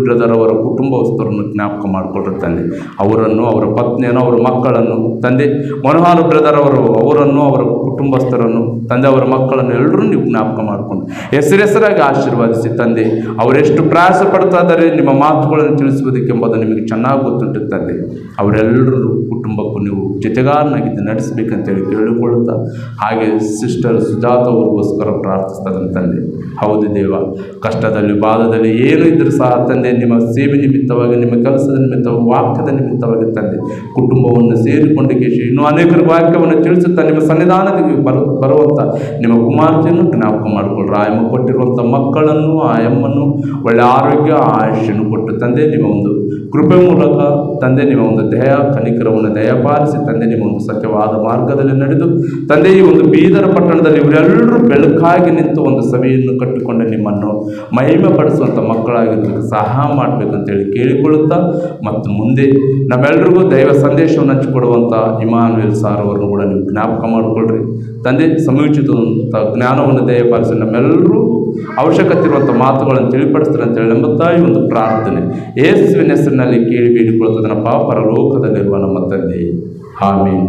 ಬ್ರದರ್ ಅವರ ಕುಟುಂಬಸ್ಥರನ್ನು ಜ್ಞಾಪಕ ಮಾಡಿಕೊಡ್ರಿ ತಂದೆ. ಅವರನ್ನು, ಅವರ ಪತ್ನಿಯನ್ನು, ಅವರ ಮಕ್ಕಳನ್ನು ತಂದೆ, ಮನೋಹರ್ ಬ್ರದರ್ ಅವರನ್ನು, ಅವರ ಕುಟುಂಬಸ್ಥರನ್ನು ತಂದೆ, ಅವರ ಮಕ್ಕಳನ್ನು ಎಲ್ಲರೂ ನೀವು ಜ್ಞಾಪಕ ಮಾಡಿಕೊಂಡು ಹೆಸರಾಗಿ ಆಶೀರ್ವಾದಿಸಿ ತಂದೆ. ಅವರೆಷ್ಟು ಪ್ರಯಾಸ ಪಡ್ತಾ ಇದ್ದಾರೆ ನಿಮ್ಮ ಮಾತುಗಳನ್ನು ತಿಳಿಸುವುದಕ್ಕೆಂಬುದು ನಿಮಗೆ ಚೆನ್ನಾಗಿ ಗೊತ್ತುಂಟು ತಂದೆ. ಅವರೆಲ್ಲರೂ ಕುಟುಂಬಕ್ಕೂ ನೀವು ಜೊತೆಗಾರನಾಗಿದ್ದು ನಡೆಸಬೇಕಂತೇಳಿ ಕೇಳಿಕೊಳ್ಳುತ್ತಾ, ಹಾಗೆ ಸಿಸ್ಟರ್ ಸುಜಾತ ಅವ್ರಿಗೋಸ್ಕರ ಪ್ರಾರ್ಥಿಸ್ತಾರೆ ತಂದೆ. ಹೌದು ದೇವ, ಕಷ್ಟದಲ್ಲಿ ಬಾಧದಲ್ಲಿ ಏನು ಇದ್ದರೂ ಸಹ ತಂದೆ, ನಿಮ್ಮ ಸೇವೆ ನಿಮಿತ್ತವಾಗಿ, ನಿಮ್ಮ ಕೆಲಸದ ನಿಮಿತ್ತವಾಗಿ, ವಾಕ್ಯದ ನಿಮಿತ್ತವಾಗಿ ತಂದೆ, ಕುಟುಂಬವನ್ನು ಸೇರಿಕೊಂಡು ಕೇಶಿ ಇನ್ನೂ ಅನೇಕರ ವಾಕ್ಯವನ್ನು ತಿಳಿಸುತ್ತಾ ನಿಮ್ಮ ಸನ್ನಿಧಾನಕ್ಕೆ ಬರುವಂಥ ನಿಮ್ಮ ಕುಮಾರ್ತೆಯನ್ನು ಜ್ಞಾಪಕ ಮಾಡಿಕೊಳ್ಳ್ರಿ. ಆಯಮ್ಮ ಕೊಟ್ಟಿರುವಂಥ ಮಕ್ಕಳನ್ನು, ಆಯಮ್ಮನ್ನು ಒಳ್ಳೆ ಆರೋಗ್ಯ ಆಯುಷ್ಯನ್ನು ಕೊಟ್ಟು ತಂದೆ, ನಿಮ್ಮ ಒಂದು ಕೃಪೆ ಮೂಲಕ ತಂದೆ, ನಿಮ್ಮ ಒಂದು ದಯ ಕನಿಕರವನ್ನು ದಯಪಾಲಿಸಿ ತಂದೆ, ನಿಮ್ಮ ಒಂದು ಸತ್ಯವಾದ ಮಾರ್ಗದಲ್ಲಿ ನಡೆದು ತಂದೆ, ಈ ಒಂದು ಬೀದರ ಪಟ್ಟಣದಲ್ಲಿ ಇವರೆಲ್ಲರೂ ಬೆಳಕಾಗಿ ನಿಂತು ಒಂದು ಸಭೆಯನ್ನು ಕಟ್ಟಿಕೊಂಡು ನಿಮ್ಮನ್ನು ಮಹಿಮೆ ಪಡಿಸುವಂಥ ಮಕ್ಕಳಾಗಿರೋದಕ್ಕೆ ಸಹಾಯ ಮಾಡಬೇಕಂತೇಳಿ ಕೇಳಿಕೊಳ್ಳುತ್ತಾ, ಮತ್ತು ಮುಂದೆ ನಮ್ಮೆಲ್ಲರಿಗೂ ದೈವ ಸಂದೇಶವನ್ನು ಹಂಚಿಕೊಡುವಂಥ ಇಮಾನುವೇಲ್ ಸಾರ್ ಅವರನ್ನು ಕೂಡ ನೀವು ಜ್ಞಾಪಕ ಮಾಡಿಕೊಳ್ಳ್ರಿ ತಂದೆ. ಸಮಯೋಚಿತವಂಥ ಜ್ಞಾನವನ್ನು ದಯಪಾಲಿಸಿ ನಮ್ಮೆಲ್ಲರೂ ಅವಶ್ಯಕತೆ ಇರುವಂಥ ಮಾತುಗಳನ್ನು ತಿಳಿಪಡಿಸ್ತಾರೆ ಅಂತೇಳಿ ನಂಬುತ್ತಾ ಈ ಒಂದು ಪ್ರಾರ್ಥನೆ ಯೇಸುವಿನ ಹೆಸರಿನಲ್ಲಿ ಕೇಳಿ ಬೇಡಿಕೊಳ್ಳುತ್ತದೆ. ನಮ್ಮ ಪರಲೋಕದಲ್ಲಿರುವ ನಮ್ಮ ತಂದೆ, ಆಮೆನ್.